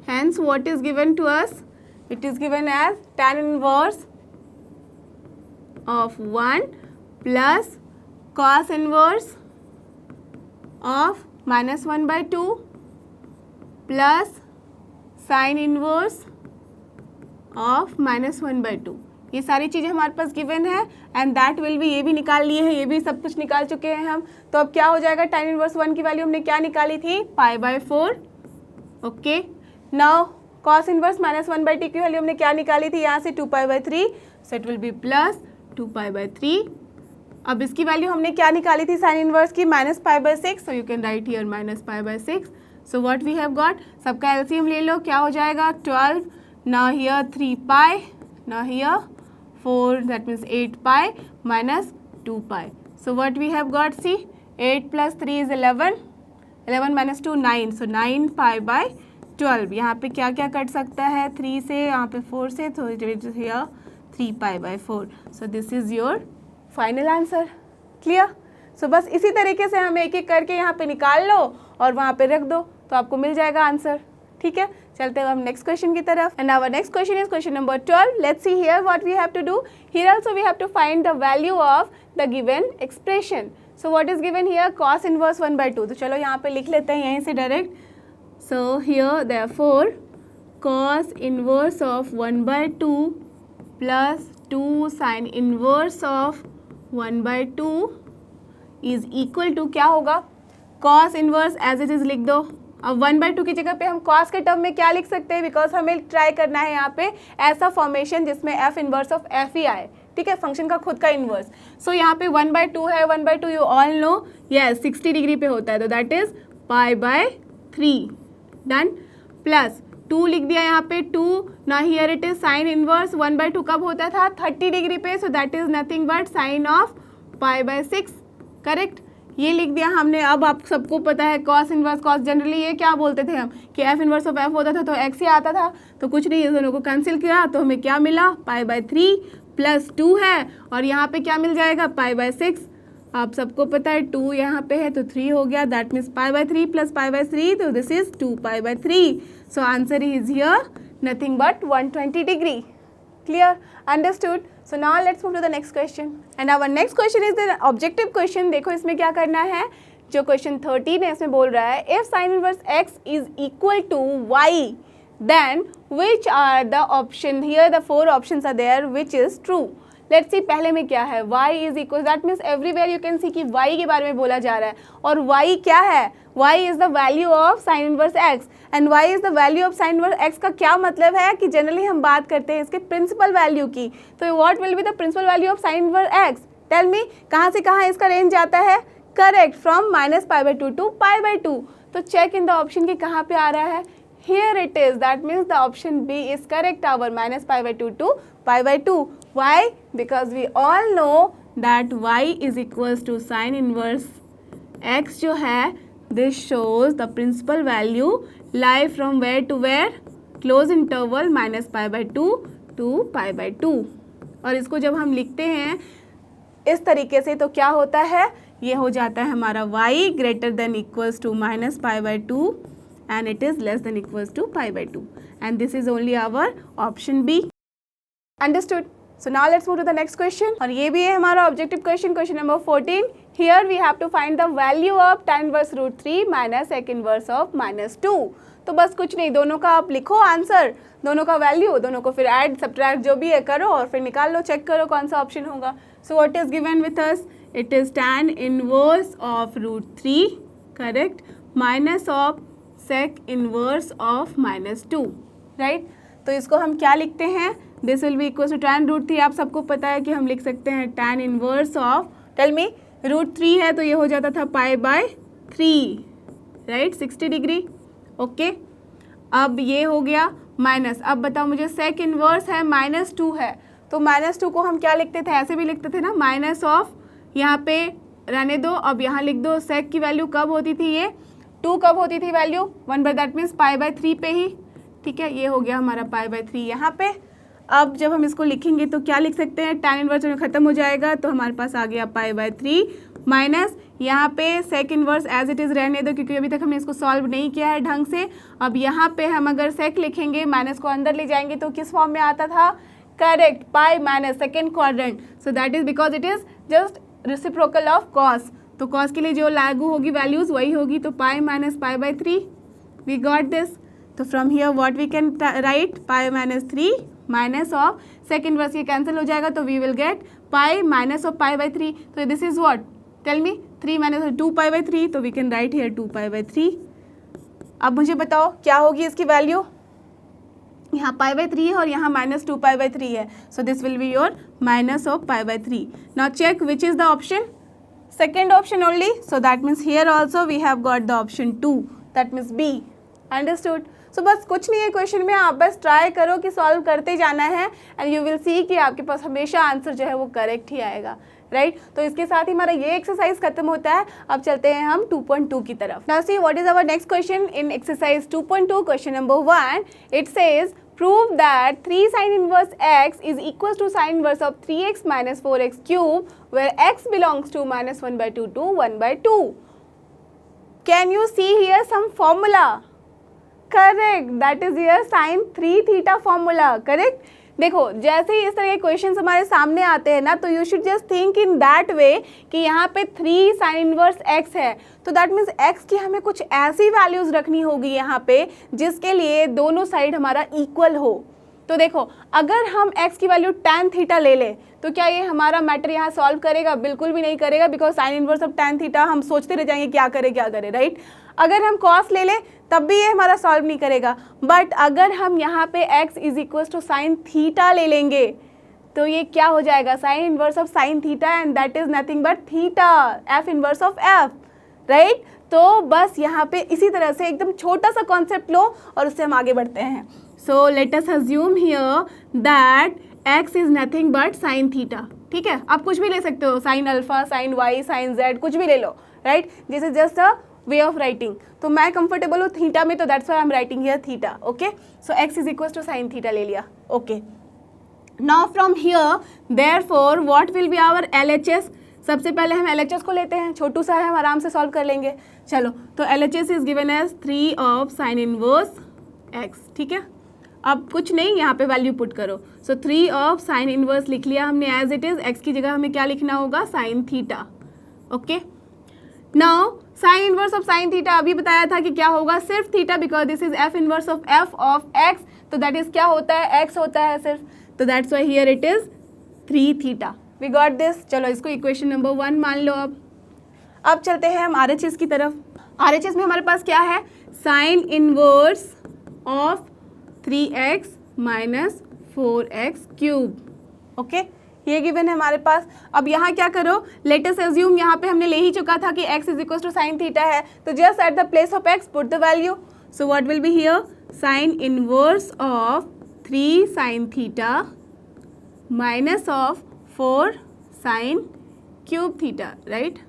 hence what is given to us, it is given as tan inverse of 1 plus cos inverse of -1/2 plus sine inverse of -1/2। ये सारी चीज़ें हमारे पास गिवन है, एंड दैट विल बी, ये भी निकाल लिए हैं, ये भी सब कुछ निकाल चुके हैं हम। तो अब क्या हो जाएगा, tan इनवर्स 1 की वैल्यू हमने क्या निकाली थी, π/4। ओके, नाउ cos इनवर्स -1/2 की वैल्यू हमने क्या निकाली थी, यहाँ से 2π/3, so it will be plus 2π/3। अब इसकी वैल्यू हमने क्या निकाली थी साइन इनवर्स की, -π/6, so you can write here -π/6। So what we have got, सबका एलसीएम ले लो, क्या हो जाएगा 12, now here 3π, now here 4, that means 8π minus 2π. So what we have got, see 8 plus 3 is 11, 11 minus 2 9, so 9π/12। यहाँ पे क्या क्या कट सकता है, 3 से, यहाँ पे 4 से, तो it is here 3π/4। So this is your final answer। Clear, so बस इसी तरीके से हमें एक एक करके यहाँ पे निकाल लो और वहाँ पे रख दो, तो आपको मिल जाएगा आंसर। ठीक है, चलते हैं हम नेक्स्ट क्वेश्चन की तरफ। And our next question is question number 12। Let's see here what we have to do. Here also we have to find the value of the given expression. So what is given here, cos inverse 1/2। तो चलो यहाँ पे लिख लेते हैं यहीं से direct. So here therefore cos inverse of 1/2 plus 2 sine inverse of 1/2 is equal to, क्या होगा, cos inverse as it is लिख दो। अब 1/2 की जगह पे हम cos के टर्म में क्या लिख सकते हैं, बिकॉज हमें ट्राई करना है यहाँ पे ऐसा फॉर्मेशन जिसमें f इनवर्स ऑफ f ही आए। ठीक है, फंक्शन का खुद का इनवर्स। सो यहाँ पे 1/2 है, 1/2 you all no, yes 60 degree पे होता है, तो दैट इज π/3। डन, प्लस 2 लिख दिया यहाँ पे 2, ना here it is sine inverse 1/2 कब होता था, 30 डिग्री पे, so that is nothing but sine of π/6। Correct, ये लिख दिया हमने। अब आप सबको पता है cos इनवर्स, cos जनरली ये क्या बोलते थे हम कि f इनवर्स ऑफ f होता था तो x ही आता था, तो कुछ नहीं, इस दोनों को कैंसिल किया तो हमें क्या मिला, π/3 प्लस 2 है, और यहाँ पे क्या मिल जाएगा, π/6। आप सबको पता है 2 यहाँ पे है तो 3 हो गया, दैट मीन्स π/3 प्लस π/3, तो this is 2π/3। So answer is here nothing but 120 degree. Clear, understood? So now let's move to the next question. And our next question is the objective question. देखो इसमें क्या करना है, जो क्वेश्चन 13 है इसमें बोल रहा है if sin inverse x is equal to y, then which are the option, here the 4 options are there, which is true. Let's see पहले में क्या है, y is equal, that means everywhere you can see कि y के बारे में बोला जा रहा है, और y क्या है, y is the value of sine inverse x, and y is the value of sine inverse x का क्या मतलब है कि जनरली हम बात करते हैं इसके प्रिंसिपल वैल्यू की, तो what will be the principal value of sine inverse x, tell me, कहाँ से कहाँ इसका रेंज आता है, करेक्ट, फ्रॉम -π/2 टू π/2, तो चेक इन द ऑप्शन की कहाँ पे आ रहा है, here it is, that means the option B is correct, our -π/2 to π/2. Why? Because we all know that y is equals to sin inverse x जो है, this shows the principal value lie from where to where, close interval -π/2 to π/2, और इसको जब हम लिखते हैं इस तरीके से तो क्या होता है, ये हो जाता है हमारा y greater than equals to -π/2 and it is less than equals to π/2, and this is only our option B. Understood? So now let's move to the next question, और ये भी है हमारा objective question, question number 14. Here we have to find the value of tan inverse √3 minus sec inverse of -2. तो बस कुछ नहीं, दोनों का आप लिखो आंसर, दोनों का वैल्यू, दोनों को फिर ऐड सब्ट्रैक्ट जो भी है करो और फिर निकाल लो, चेक करो कौन सा ऑप्शन होगा. So what is given with us, it is tan inverse of √3, correct, minus of sec inverse of -2, right. तो इसको हम क्या लिखते हैं, this will be equal to tan√3। आप सबको पता है कि हम लिख सकते हैं tan inverse of, tell me, √3 है तो ये हो जाता था π/3, राइट, 60 डिग्री। ओके, अब ये हो गया माइनस। अब बताओ मुझे सेक इनवर्स है -2 है, तो -2 को हम क्या लिखते थे, ऐसे भी लिखते थे ना, माइनस ऑफ, यहाँ पे रहने दो, अब यहाँ लिख दो सेक की वैल्यू कब होती थी, ये 2 कब होती थी वैल्यू 1, दैट मीन्स π/3 पे ही, ठीक है। ये हो गया हमारा π/3 यहाँ पे। अब जब हम इसको लिखेंगे तो क्या लिख सकते हैं, tan इनवर्स में ख़त्म हो जाएगा तो हमारे पास आ गया π/3 माइनस, यहाँ पे sec inverse as it is रहने दो क्योंकि अभी तक हमने इसको सॉल्व नहीं किया है ढंग से। अब यहाँ पे हम अगर सेक लिखेंगे, माइनस को अंदर ले जाएंगे तो किस फॉर्म में आता था, correct, pi minus second quadrant, so that is because it is just reciprocal of cos. तो कॉस के लिए जो लागू होगी वैल्यूज वही होगी, तो pi minus π/3, we got this. तो from here what we can write, π-3 minus of sec inverse, ये कैंसिल हो जाएगा तो we will get pi minus of π/3। तो this is what, tell me, 3 minus 2 π/3, तो वी कैन राइट हियर 2 π/3। अब मुझे बताओ क्या होगी इसकी वैल्यू, यहाँ π/3 है और यहाँ -2 π/3 है, so this will be your minus of π/3। Now check which is the option, second option only, so that means here also we have got the option 2, that means B. Understood. So बस कुछ नहीं है क्वेश्चन में, आप बस ट्राई करो कि सॉल्व करते जाना है एंड यू विल सी कि आपके पास हमेशा आंसर जो है वो करेक्ट ही आएगा, राइट। तो इसके साथ ही हमारा ये एक्सरसाइज खत्म होता है। अब चलते हैं हम 2.2 की तरफ। Now see what is our next question in exercise 2.2, question number 1। It says prove that 3 sin inverse x is equals to sin inverse of 3x minus 4x cube where x belongs to -1/2 to 1/2. Can you see here some formula? Correct, that is here sin 3 theta formula, correct? देखो जैसे ही इस तरह के क्वेश्चंस हमारे सामने आते हैं ना, तो you should just think in that way कि यहाँ पे 3 साइन इनवर्स x है, तो दैट मीन्स x की हमें कुछ ऐसी वैल्यूज़ रखनी होगी यहाँ पे जिसके लिए दोनों साइड हमारा इक्वल हो। तो देखो अगर हम x की वैल्यू tan थीटा ले लें तो क्या ये हमारा मैटर यहाँ सॉल्व करेगा? बिल्कुल भी नहीं करेगा, because sign inverse of tan theta हम सोचते रह जाएंगे क्या करे, राइट। अगर हम cos ले लें तब भी ये हमारा सॉल्व नहीं करेगा। बट अगर हम यहाँ पे x is equal to sine theta ले लेंगे तो ये क्या हो जाएगा, sine inverse of sine theta, and that is nothing but theta, f inverse of f, right. तो बस यहाँ पे इसी तरह से एकदम छोटा सा कॉन्सेप्ट लो और उससे हम आगे बढ़ते हैं। So let us assume here that x is nothing but sine theta, ठीक है। आप कुछ भी ले सकते हो, sine alpha, sine Y, sine Z, कुछ भी ले लो, right. This is just a way of writing. तो मैं कंफर्टेबल हूँ थीटा में, तो that's why I am writing here theta, okay. So x is equal to sine theta ले लिया, okay. Now from here therefore what will be our LHS। सबसे पहले हम LHS को लेते हैं, छोटू सा है, हम आराम से सॉल्व कर लेंगे। चलो, तो LHS is given as 3 of sine inverse x, ठीक है। अब कुछ नहीं, यहाँ पे वैल्यू पुट करो। सो 3 ऑफ साइन इनवर्स लिख लिया हमने एज इट इज, x की जगह हमें क्या लिखना होगा, sine theta, okay. Now sine inverse of sine theta अभी बताया था कि क्या होगा, सिर्फ theta, because this is f inverse of f of x, तो दैट इज क्या होता है, x होता है सिर्फ, तो that's why here it is 3 theta. We got this. चलो इसको इक्वेशन नंबर 1 मान लो। अब चलते हैं हम RHS की तरफ। RHS में हमारे पास क्या है, sine inverse of 3x minus 4x cube, okay, ये गिवन है हमारे पास। अब यहाँ क्या करो, लेट अस अज्यूम, यहाँ पे हमने ले ही चुका था कि x is equal to sine theta है, तो just at the place of x put the value. So what will be here, sine inverse of 3 sine theta minus of 4 sine cube theta, right,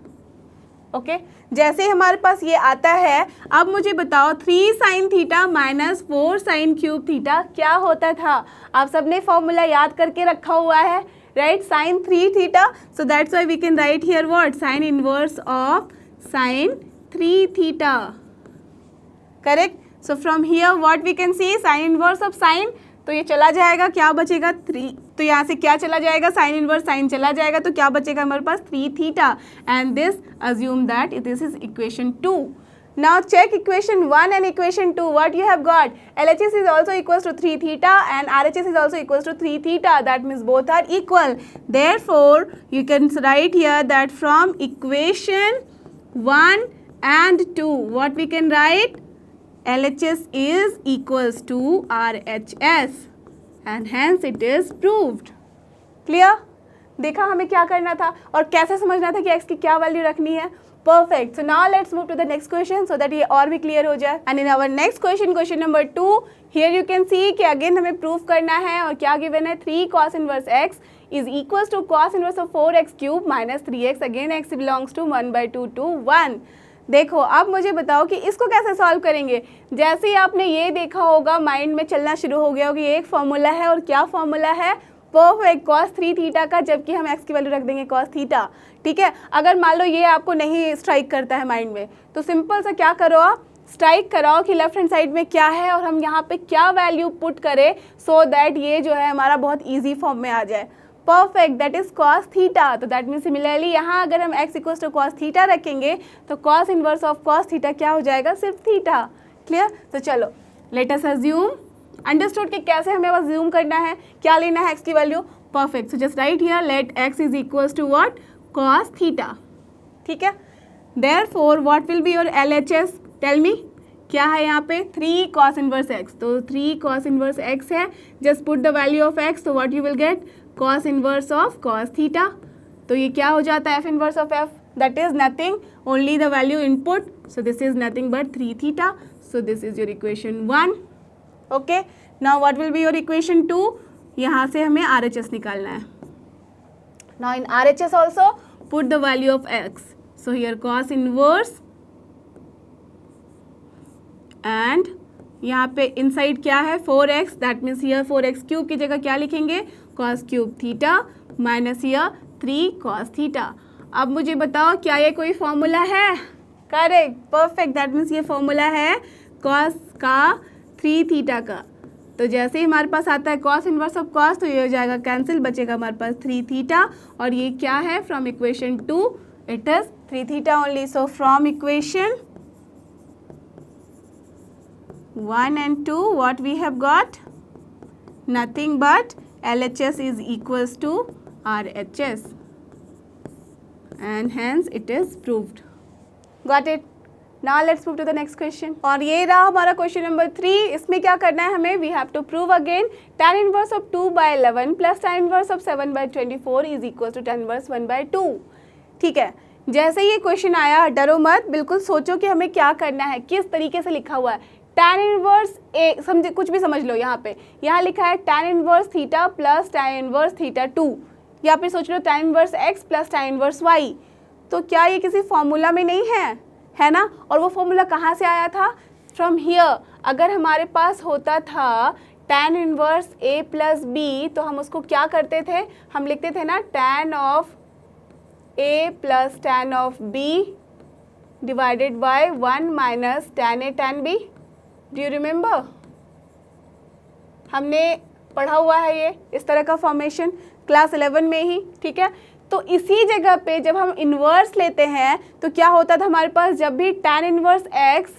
okay. जैसे हमारे पास ये आता है, अब मुझे बताओ 3 sine theta minus 4 sine cube theta क्या होता था? आप सबने फॉर्मूला याद करके रखा हुआ है, right, sine 3 theta. So that's why we can write here what, sine inverse of sine 3 theta, correct. So from here what we can see, sine inverse of sine, तो ये चला जाएगा, क्या बचेगा 3, तो यहाँ से क्या चला जाएगा, साइन इनवर्स साइन चला जाएगा, तो क्या बचेगा हमारे पास 3 theta, and this assume that this is equation 2। Now check equation 1 and equation 2, what you have got, LHS is also equals to 3 theta and RHS is also equals to 3 theta, that means both are equal. Therefore you can write here that from equation 1 and 2 what we can write, LHS is equals to RHS and hence it is proved. Clear? देखा हमें क्या करना था और कैसे समझना था कि x की क्या वैल्यू रखनी है. Perfect. So now let's move to the next question so that ये और भी clear हो जाए. And in our next question, question number 2, here you can see कि again हमें proof करना है और क्या given है 3 cos inverse x is equals to cos inverse of 4x cube minus 3x. Again x belongs to 1/2 to 1. देखो अब मुझे बताओ कि इसको कैसे सॉल्व करेंगे. जैसे ही आपने ये देखा होगा माइंड में चलना शुरू हो गया होगा. ये एक फॉर्मूला है और क्या फॉर्मूला है. परफेक्ट. cos 3 थीटा का, जबकि हम x की वैल्यू रख देंगे cos थीटा. ठीक है. अगर मान लो ये आपको नहीं स्ट्राइक करता है माइंड में, तो सिंपल सा क्या करो आप, स्ट्राइक कराओ कि लेफ्ट हैंड साइड में क्या है और हम यहाँ पे क्या वैल्यू पुट करें सो दैट ये जो है हमारा बहुत ईजी फॉर्म में आ जाए. Perfect. That is cos theta. तो दैट मीन सिमिलरली यहाँ अगर हम x equals to cos theta रखेंगे तो cos inverse of cos theta क्या हो जाएगा, सिर्फ थीटा. क्लियर. तो चलो लेट अस अज्यूम. अंडरस्टूड कि कैसे हमें बस ज्यूम करना है, क्या लेना है x की value. Perfect. So just right here let x is equals to what, cos theta. ठीक है. Therefore what will be your LHS, tell me. क्या है यहाँ पे 3 cos इनवर्स x. तो 3 cos इनवर्स x है. Just put the value of x. तो what you will gate, cos inverse of cos theta. तो ये क्या हो जाता है f inverse of f, that is nothing, only the value input. So this is nothing but 3 theta. So this is your equation 1. Okay. Now what will be your equation 2. यहाँ से हमें RHS निकालना है. Now in RHS also put the value of x. So here cos inverse and यहाँ पे इनसाइड क्या है 4x. That means here 4x cube की जगह क्या लिखेंगे, cos cube theta minus here 3 cos theta. अब मुझे बताओ क्या ये कोई फॉर्मूला है. करेक्ट. परफेक्ट. दैट मीन्स ये फॉर्मूला है cos का 3 थीटा का. तो जैसे ही हमारे पास आता है cos इनवर्स ऑफ cos, तो ये हो जाएगा कैंसिल, बचेगा हमारे पास 3 थीटा. और ये क्या है, from equation 2 it is 3 theta only. So from equation 1 and 2 what we have got, nothing but LHS is equals to RHS and hence it is proved. Got it. Now let's move to the next question. और ये रहा हमारा क्वेश्चन नंबर 3. इसमें क्या करना है हमें, we have to prove again tan inverse of 2/11 plus tan inverse of 7/24 is equals to tan inverse 1/2. ठीक है. जैसे ये क्वेश्चन आया डरो मत, बिल्कुल सोचो कि हमें क्या करना है, किस तरीके से लिखा हुआ है. tan इनवर्स ए, समझे कुछ भी समझ लो. यहाँ पे यहाँ लिखा है tan inverse theta plus tan inverse theta 2. या फिर सोच लो tan inverse x plus tan inverse y. तो क्या ये किसी फॉर्मूला में नहीं है ना. और वो फॉर्मूला कहाँ से आया था, फ्रॉम हियर. अगर हमारे पास होता था tan inverse a plus b, तो हम उसको क्या करते थे, हम लिखते थे ना tan of a plus tan of b divided by 1 minus tan a tan b. Do you remember, हमने पढ़ा हुआ है ये इस तरह का फॉर्मेशन क्लास 11 में ही. ठीक है. तो इसी जगह पे जब हम इन्वर्स लेते हैं तो क्या होता था हमारे पास, जब भी tan inverse x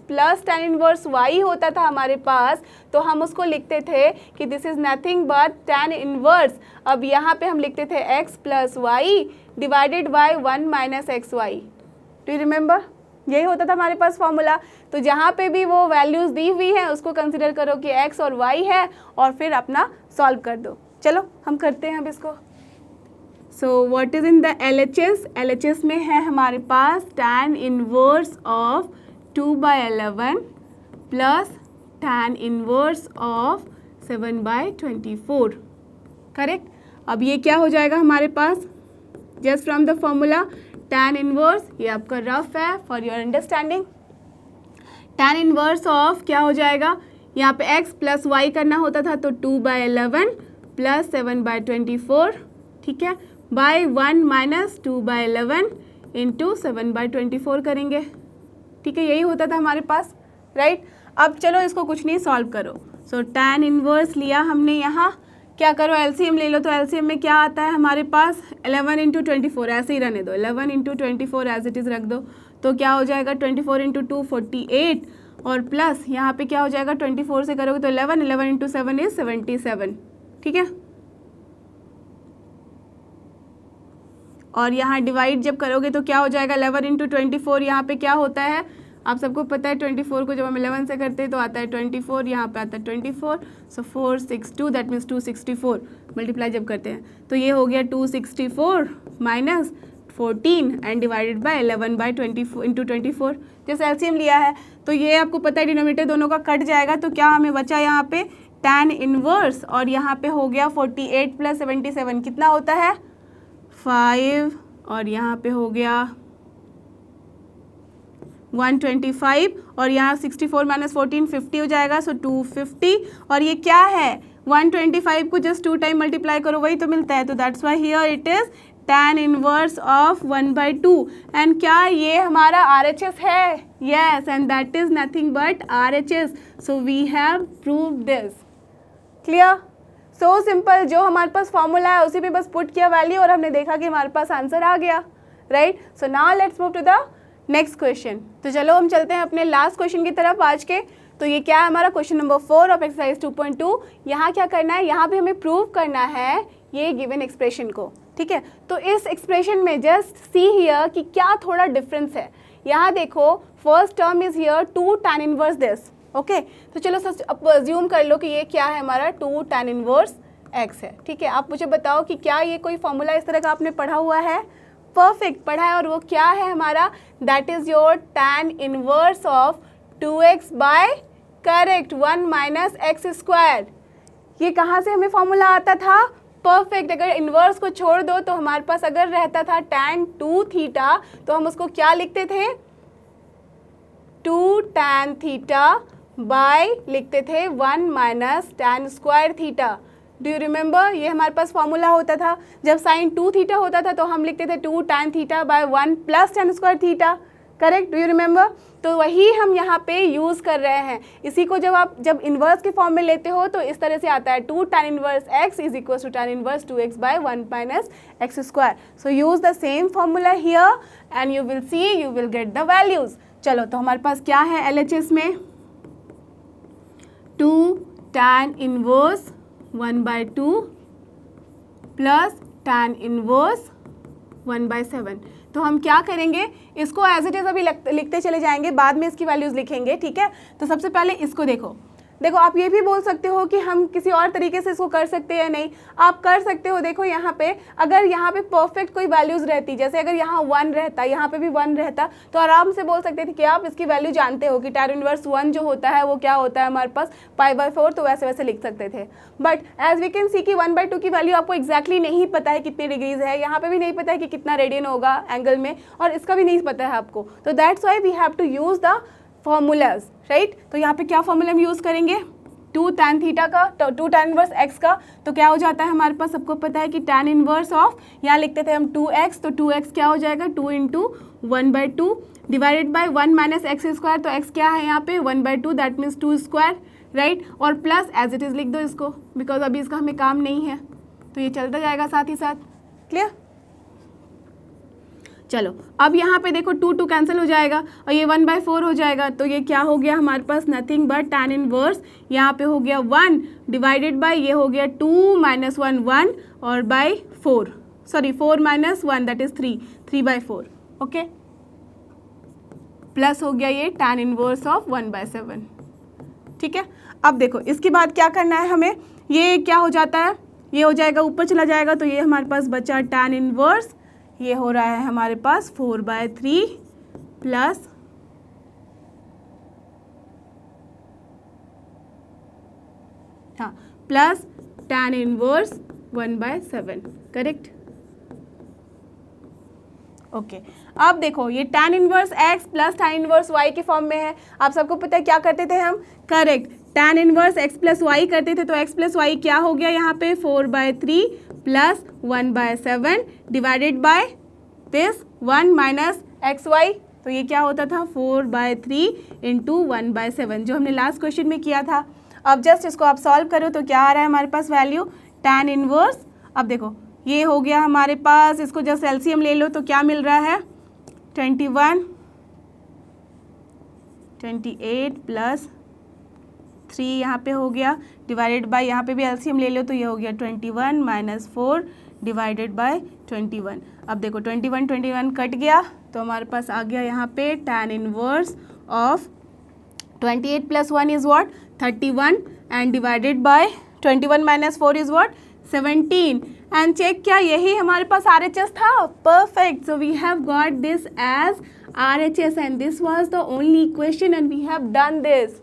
plus tan inverse y होता था हमारे पास, तो हम उसको लिखते थे कि this is nothing but tan inverse. अब यहाँ पे हम लिखते थे x plus y divided by 1 minus x y. Do you remember, यही होता था हमारे पास फॉर्मूला. तो जहाँ पे भी वो वैल्यूज़ दी हुई हैं उसको कंसिडर करो कि x और y है और फिर अपना सॉल्व कर दो. चलो हम करते हैं अब इसको. So what is in the LHS में है हमारे पास tan inverse of 2/11 plus tan inverse of 7/24. Correct. अब ये क्या हो जाएगा हमारे पास, just from the formula tan inverse, ये आपका रफ है for your understanding. tan inverse of क्या हो जाएगा, यहाँ पे x प्लस वाई करना होता था तो 2/11 प्लस 7/24. ठीक है. बाय 1 माइनस 2/11 इंटू 7/24 करेंगे. ठीक है. यही होता था हमारे पास. राइट. अब चलो इसको कुछ नहीं, सॉल्व करो. सो tan इनवर्स लिया हमने. यहाँ क्या करो, एलसीएम ले लो. तो एलसीएम में क्या आता है हमारे पास, 11 इंटू 24, ऐसे ही रहने दो. 11 इंटू 24 एज इट इज़ रख दो. तो क्या हो जाएगा 24 इंटू 2 48 और प्लस यहाँ पे क्या हो जाएगा 24 से करोगे तो 11 इंटू 7 इज 77. ठीक है. और यहाँ डिवाइड जब करोगे तो क्या हो जाएगा 11 इंटू 24, यहाँ पे क्या होता है आप सबको पता है 24 को जब हम 11 से करते हैं तो आता है 24, यहाँ पे आता है 24, सो 462 दैट मीन्स 264 मल्टीप्लाई जब करते हैं तो ये हो गया 264 minus 14 and divided by 11 by 24 into 24। जैसे एलसीएम लिया है तो ये आपको पता है डिनोमिनेटर दोनों का कट जाएगा, तो क्या हमें बचा यहाँ पे tan इनवर्स और यहाँ पे हो गया 48 प्लस 77 कितना होता है 5 और यहाँ पे हो गया 125 और यहाँ 64 माइनस 14 50 हो जाएगा, सो 250 और ये क्या है 125 को जस्ट 2 टाइम मल्टीप्लाई करो वही तो मिलता है, तो that's why here it is tan inverse of 1/2 and क्या ये हमारा RHS है, yes and that is nothing but RHS, so we have proved this. Clear, so simple, जो हमारे पास फॉर्मूला है उसी पे बस पुट किया वैल्यू और हमने देखा कि हमारे पास आंसर आ गया, right. So now let's move to the next question. तो चलो हम चलते हैं अपने लास्ट क्वेश्चन की तरफ आज के। तो ये क्या है हमारा क्वेश्चन नंबर 4 ऑफ एक्सरसाइज 2.2। यहाँ क्या करना है, यहाँ पे हमें प्रूव करना है ये गिवन एक्सप्रेशन को, ठीक है। तो इस एक्सप्रेशन में जस्ट सी हियर कि क्या थोड़ा डिफरेंस है। यहाँ देखो first term is here 2 tan inverse this, okay. तो चलो अब अज्यूम कर लो कि ये क्या है हमारा 2 tan इनवर्स x है, ठीक है। आप मुझे बताओ कि क्या ये कोई फॉर्मूला इस तरह का आपने पढ़ा हुआ है, परफेक्ट पढ़ा है, और वो क्या है हमारा that is your tan inverse of 2x by correct 1 minus x square. ये कहाँ से हमें फॉर्मूला आता था, परफेक्ट। अगर इन्वर्स को छोड़ दो तो हमारे पास अगर रहता था tan 2 थीटा तो हम उसको क्या लिखते थे 2 tan थीटा बाय लिखते थे 1 minus tan square theta. Do you remember, ये हमारे पास फॉर्मूला होता था। जब साइन 2 थीटा होता था तो हम लिखते थे 2 tan theta by 1 plus tan square theta, correct, do you remember. तो वही हम यहाँ पे यूज़ कर रहे हैं। इसी को जब इन्वर्स के फॉर्म में लेते हो तो इस तरह से आता है 2 tan inverse x is equal to tan inverse 2x by 1 minus x square. So use the same formula here and you will see you will get the values. चलो तो हमारे पास क्या है LHS में 2 tan inverse 1/2 plus tan inverse 1/7। तो हम क्या करेंगे, इसको एज इट इज़ अभी लिखते चले जाएंगे, बाद में इसकी वैल्यूज़ लिखेंगे, ठीक है। तो सबसे पहले इसको देखो आप ये भी बोल सकते हो कि हम किसी और तरीके से इसको कर सकते हैं, नहीं आप कर सकते हो। देखो यहाँ पे अगर यहाँ पे परफेक्ट कोई वैल्यूज़ रहती, जैसे अगर यहाँ 1 रहता, यहाँ पे भी 1 रहता, तो आराम से बोल सकते थे कि आप इसकी वैल्यू जानते हो कि tan इनवर्स 1 जो होता है वो क्या होता है हमारे पास π/4, तो वैसे लिख सकते थे। But as we can see कि 1/2 की वैल्यू आपको एक्जैक्टली नहीं पता है कितनी डिग्रीज है, यहाँ पे भी नहीं पता है कि कितना रेडियन होगा एंगल में, और इसका भी नहीं पता है आपको। तो that's why we have to use the formulas, right. तो यहाँ पे क्या फॉर्मूला हम यूज़ करेंगे 2 tan थीटा का, 2 tan इनवर्स x का, तो क्या हो जाता है हमारे पास, सबको पता है कि tan इनवर्स ऑफ, यहाँ लिखते थे हम 2x, तो 2x क्या हो जाएगा 2 into 1/2 divided by 1 minus x square. तो x क्या है यहाँ पे 1/2 दैट मीन्स 2 स्क्वायर, राइट। और प्लस एज इट इज़ लिख दो इसको, बिकॉज अभी इसका हमें काम नहीं है, तो ये चलता जाएगा साथ ही साथ, क्लियर। चलो अब यहाँ पे देखो 2 कैंसिल हो जाएगा और ये 1/4 हो जाएगा, तो ये क्या हो गया हमारे पास नथिंग बट tan इनवर्स, यहाँ पे हो गया 1 डिवाइडेड बाय ये हो गया 2 माइनस 1 1 और by 4, sorry 4 minus 1 that is 3/4, okay. Plus हो गया ये tan इनवर्स ऑफ 1/7, ठीक है। अब देखो इसके बाद क्या करना है हमें, ये क्या हो जाता है, ये हो जाएगा ऊपर चला जाएगा, तो ये हमारे पास बचा tan इनवर्स, ये हो रहा है हमारे पास 4/3 plus plus tan inverse 1/7, correct, okay. अब देखो ये tan inverse x plus tan inverse y के फॉर्म में है। आप सबको पता है क्या करते थे हम, correct, tan inverse x plus y करते थे, तो x प्लस y क्या हो गया यहाँ पे 4/3 plus 1/7 divided by this 1 minus x y, तो ये क्या होता था 4/3 इंटू 1/7 जो हमने लास्ट क्वेश्चन में किया था। अब जस्ट इसको आप सॉल्व करो तो क्या आ रहा है हमारे पास वैल्यू tan इनवर्स, अब देखो ये हो गया हमारे पास, इसको जस्ट एलसीएम ले लो तो क्या मिल रहा है 21 28 प्लस 3 यहाँ पे हो गया डिवाइडेड बाय, यहाँ पे भी एलसीएम ले लो तो ये हो गया 21 माइनस 4 डिवाइडेड बाय 21। अब देखो 21 कट गया तो हमारे पास आ गया यहाँ पे tan inverse of 28 plus 1 is what 31 and divided by 21 minus 4 is what 17 and check क्या यही हमारे पास RHS था. Perfect. So we have got this as RHS and this was the only equation and we have done this.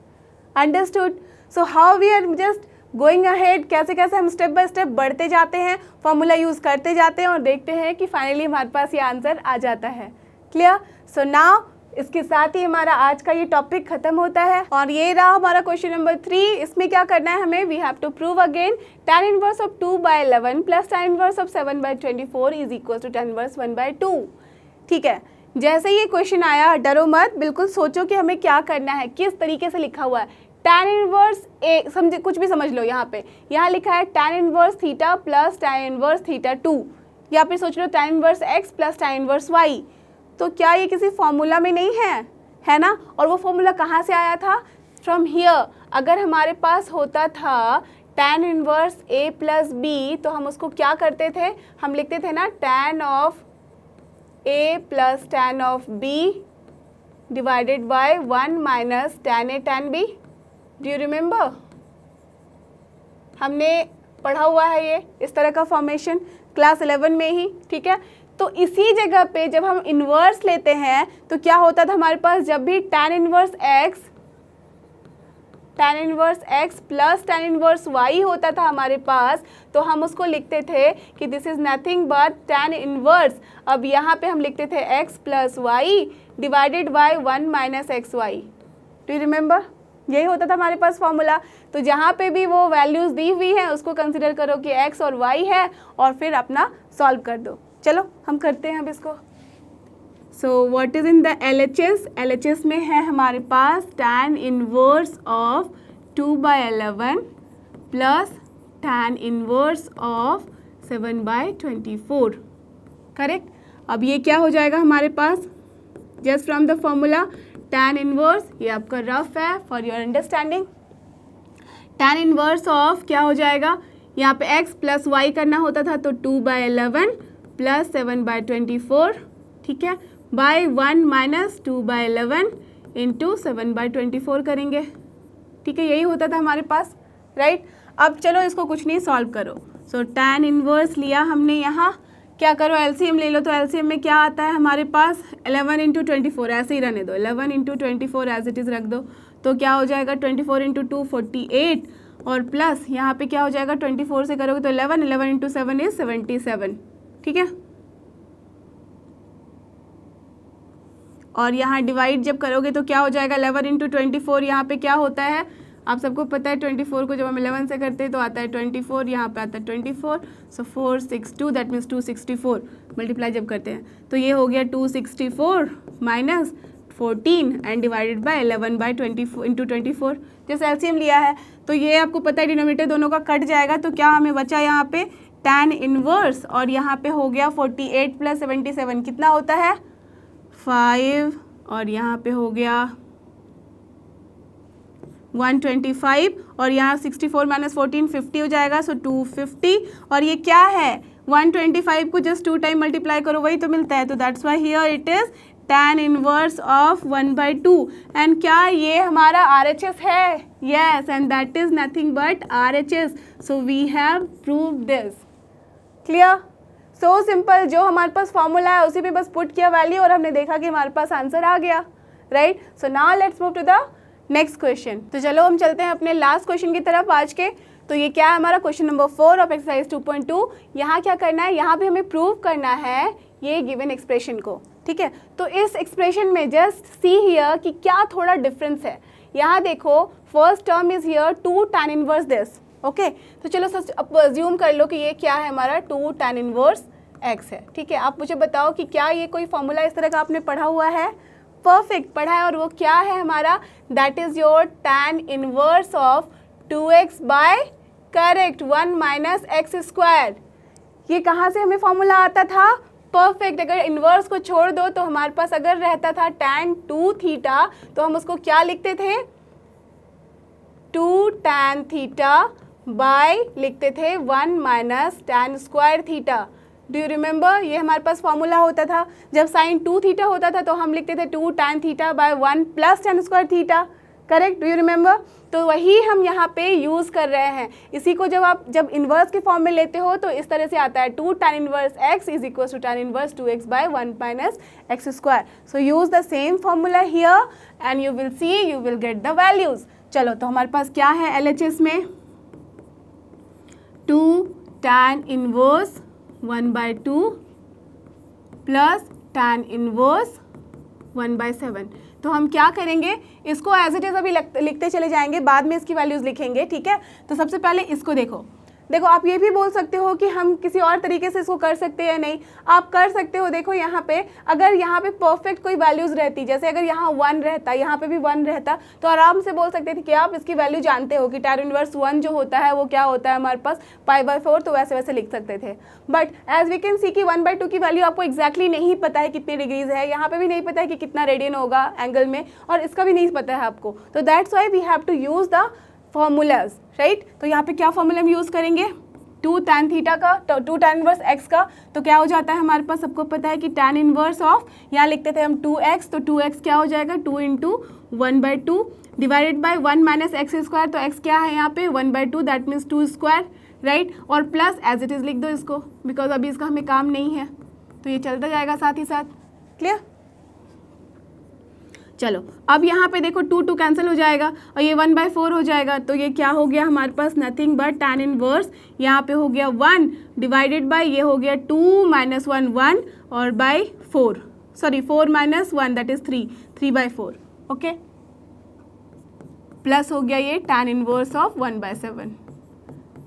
Understood? So how we are just going ahead, कैसे कैसे हम स्टेप बाय स्टेप बढ़ते जाते हैं, फॉर्मूला यूज़ करते जाते हैं और देखते हैं कि फाइनली हमारे पास ये आंसर आ जाता है. क्लियर? सो नाउ इसके साथ ही हमारा आज का ये टॉपिक खत्म होता है और ये रहा हमारा क्वेश्चन नंबर 3. इसमें क्या करना है हमें, we have to prove again tan inverse of 2/11 plus tan inverse of 7/24 is equal to tan inverse 1/2. ठीक है, जैसे ये क्वेश्चन आया डरो मत, बिल्कुल सोचो कि हमें क्या करना है, किस तरीके से लिखा हुआ है. tan इनवर्स ए समझे, कुछ भी समझ लो. यहाँ लिखा है tan inverse theta plus tan inverse theta 2, या फिर सोच लो tan inverse x plus tan inverse y. तो क्या ये किसी फॉर्मूला में नहीं है ना? और वो फॉर्मूला कहाँ से आया था? From here. अगर हमारे पास होता था tan inverse a plus b तो हम उसको क्या करते थे, हम लिखते थे ना tan of a plus tan of b divided by 1 minus tan a tan b. Do you remember? हमने पढ़ा हुआ है ये इस तरह का फॉर्मेशन क्लास 11 में ही. ठीक है, तो इसी जगह पे जब हम इन्वर्स लेते हैं तो क्या होता था हमारे पास, जब भी tan inverse x plus tan inverse y होता था हमारे पास, तो हम उसको लिखते थे कि this is nothing but tan inverse. अब यहाँ पे हम लिखते थे x plus y divided by 1 minus x y. Do you remember? यही होता था हमारे पास फॉर्मूला. तो जहाँ पे भी वो वैल्यूज़ दी हुई हैं उसको कंसिडर करो कि x और y है और फिर अपना सॉल्व कर दो. चलो हम करते हैं अब इसको. So what is in the LHS? LHS में है हमारे पास tan inverse of 2/11 plus tan inverse of 7/24. Correct. अब ये क्या हो जाएगा हमारे पास, just from the formula tan inverse, ये आपका रफ है for your understanding. tan inverse of क्या हो जाएगा, यहाँ पे x प्लस वाई करना होता था तो 2/11 प्लस 7/24. ठीक है, बाय 1 माइनस 2/11 इंटू 7/24 करेंगे. ठीक है, यही होता था हमारे पास. राइट. अब चलो इसको कुछ नहीं, सॉल्व करो. सो tan इनवर्स लिया हमने, यहाँ क्या करो LCM ले लो. तो LCM में क्या आता है हमारे पास, 11 इंटू 24 ऐसे ही रहने दो, 11 इंटू 24 एज इट इज़ रख दो. तो क्या हो जाएगा 24 इंटू 2 48 और प्लस यहाँ पे क्या हो जाएगा 24 से करोगे तो 11 इंटू 7 इज 77. ठीक है, और यहाँ डिवाइड जब करोगे तो क्या हो जाएगा 11 इंटू 24, यहाँ पे क्या होता है आप सबको पता है, 24 को जब हम 11 से करते हैं तो आता है 24, यहाँ पे आता है 24. सो 462 दैट मीन्स 264 मल्टीप्लाई जब करते हैं तो ये हो गया 264 minus 14 and divided bye 11/24 into 24. जैसे LCM लिया है तो ये आपको पता है डिनोमिनेटर दोनों का कट जाएगा. तो क्या हमें बचा यहाँ पे tan इनवर्स और यहाँ पे हो गया 48 प्लस 77 कितना होता है 5 और यहाँ पे हो गया 125 और यहाँ 64 माइनस 14 50 हो जाएगा. सो 250 और ये क्या है 125 को जस्ट 2 टाइम मल्टीप्लाई करो वही तो मिलता है. तो that's why here it is tan inverse of 1/2. And क्या ये हमारा RHS है? Yes, and that is nothing but RHS. So we have proved this. Clear? So simple. जो हमारे पास फॉर्मूला है उसी पे बस पुट किया वैल्यू और हमने देखा कि हमारे पास आंसर आ गया. Right. So now let's move to the next question. तो चलो हम चलते हैं अपने लास्ट क्वेश्चन की तरफ आज के. तो ये क्या है हमारा क्वेश्चन नंबर 4 ऑफ एक्सरसाइज 2.2. यहाँ क्या करना है, यहाँ भी हमें प्रूव करना है ये गिवन एक्सप्रेशन को. ठीक है, तो इस एक्सप्रेशन में जस्ट सी हियर कि क्या थोड़ा डिफरेंस है. यहाँ देखो first term is here 2 tan inverse this. Okay, तो चलो अज्यूम कर लो कि ये क्या है हमारा 2 tan इनवर्स x है. ठीक है, आप मुझे बताओ कि क्या ये कोई फॉर्मूला इस तरह का आपने पढ़ा हुआ है? परफेक्ट पढ़ा है. और वो क्या है हमारा, that is your tan inverse of 2x by correct 1 minus x square. ये कहाँ से हमें फॉर्मूला आता था? परफेक्ट. अगर इन्वर्स को छोड़ दो तो हमारे पास अगर रहता था tan 2 थीटा तो हम उसको क्या लिखते थे 2 tan थीटा बाय लिखते थे 1 minus tan square theta. Do you remember, ये हमारे पास फॉर्मूला होता था। जब साइन 2 थीटा होता था तो हम लिखते थे 2 tan theta by 1 plus tan square theta, correct, do you remember. तो वही हम यहाँ पे यूज़ कर रहे हैं। इसी को जब इन्वर्स के फॉर्म में लेते हो तो इस तरह से आता है 2 tan inverse x is equal to tan inverse 2x by 1 minus x square. So use the same formula here and you will see, you will get the values. चलो, तो हमारे पास क्या है LHS में, 2 tan inverse 1/2 plus tan inverse 1/7। तो हम क्या करेंगे, इसको एज इट इज़ अभी लिखते चले जाएंगे, बाद में इसकी वैल्यूज़ लिखेंगे, ठीक है। तो सबसे पहले इसको देखो, आप ये भी बोल सकते हो कि हम किसी और तरीके से इसको कर सकते हैं या नहीं, आप कर सकते हो। देखो यहाँ पे अगर यहाँ पे परफेक्ट कोई वैल्यूज़ रहती, जैसे अगर यहाँ 1 रहता, यहाँ पे भी 1 रहता, तो आराम से बोल सकते थे कि आप इसकी वैल्यू जानते हो कि tan इनवर्स 1 जो होता है वो क्या होता है हमारे पास π/4, तो वैसे वैसे लिख सकते थे। But as we can see कि 1/2 की वैल्यू आपको एक्जैक्टली नहीं पता है कितने डिग्रीज है, यहाँ पे भी नहीं पता है कि कितना रेडियन होगा एंगल में, और इसका भी नहीं पता है आपको। तो that's why we have to use the formulas, right. तो यहाँ पे क्या फॉर्मूला हम यूज़ करेंगे, 2 tan थीटा का, 2 tan इनवर्स x का, तो क्या हो जाता है हमारे पास, सबको पता है कि tan इनवर्स ऑफ, यहाँ लिखते थे हम 2x, तो 2x क्या हो जाएगा, 2 into 1/2 divided by 1 minus x square. तो x क्या है यहाँ पे 1/2, दैट मीन्स 2 स्क्वायर, राइट। और प्लस एज इट इज़ लिख दो इसको, बिकॉज अभी इसका हमें काम नहीं है, तो ये चलता जाएगा साथ ही साथ, क्लियर। चलो, अब यहाँ पे देखो 2 कैंसिल हो जाएगा और ये 1/4 हो जाएगा, तो ये क्या हो गया हमारे पास, नथिंग बट tan इनवर्स, यहाँ पे हो गया 1 डिवाइडेड बाय, ये हो गया 2 माइनस 1 1 और by 4, sorry 4 minus 1 that is 3/4, okay. Plus हो गया ये tan इनवर्स ऑफ 1/7,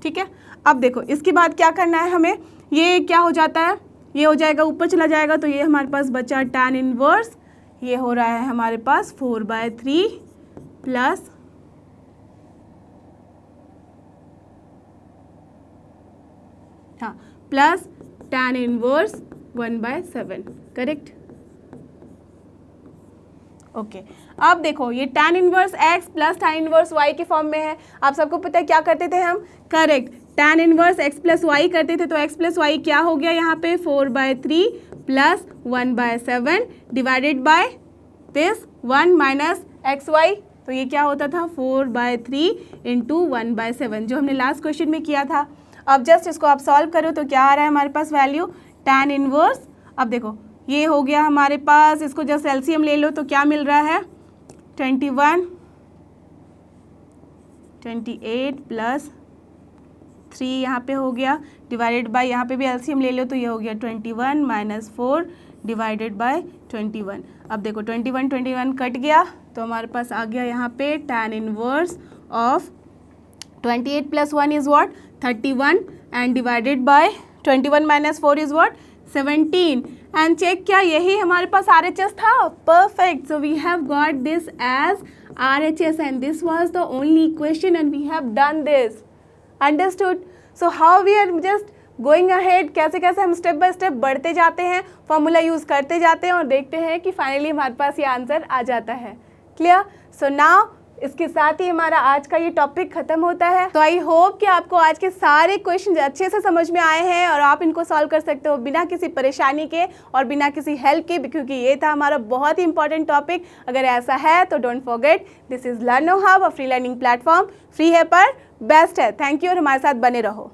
ठीक है। अब देखो इसके बाद क्या करना है हमें, ये क्या हो जाता है, ये हो जाएगा ऊपर चला जाएगा, तो ये हमारे पास बचा tan इनवर्स, ये हो रहा है हमारे पास 4/3 plus plus tan inverse 1/7, correct, okay. अब देखो ये tan inverse x plus tan inverse y के फॉर्म में है। आप सबको पता है क्या करते थे हम, correct, tan inverse x plus y करते थे, तो x प्लस y क्या हो गया यहाँ पे 4/3 plus 1/7 divided by this 1 minus x y, तो ये क्या होता था 4/3 इंटू 1/7, जो हमने लास्ट क्वेश्चन में किया था। अब जस्ट इसको आप सॉल्व करो तो क्या आ रहा है हमारे पास वैल्यू, tan इनवर्स, अब देखो ये हो गया हमारे पास, इसको जस्ट एलसीएम ले लो तो क्या मिल रहा है 21 28 प्लस 3 यहाँ पे हो गया डिवाइडेड बाय, यहाँ पे भी एलसीएम ले लो तो ये हो गया 21 माइनस 4 डिवाइडेड बाय 21। अब देखो 21 कट गया तो हमारे पास आ गया यहाँ पे tan inverse of 28 plus 1 is what 31 and divided by 21 minus 4 is what 17 and check, क्या यही हमारे पास RHS था, perfect. So we have got this as RHS and this was the only equation and we have done this, understood। so how we are just going ahead, कैसे कैसे हम स्टेप बाय स्टेप बढ़ते जाते हैं, फॉर्मूला यूज़ करते जाते हैं और देखते हैं कि फाइनली हमारे पास ये आंसर आ जाता है, क्लियर। सो नाउ इसके साथ ही हमारा आज का ये टॉपिक खत्म होता है। तो आई होप कि आपको आज के सारे क्वेश्चन अच्छे से समझ में आए हैं और आप इनको सॉल्व कर सकते हो बिना किसी परेशानी के और बिना किसी हेल्प के, क्योंकि ये था हमारा बहुत ही इंपॉर्टेंट टॉपिक। अगर ऐसा है तो don't forget, this is लर्नो hub, a free learning platform, free है पर बेस्ट है। थैंक यू और हमारे साथ बने रहो।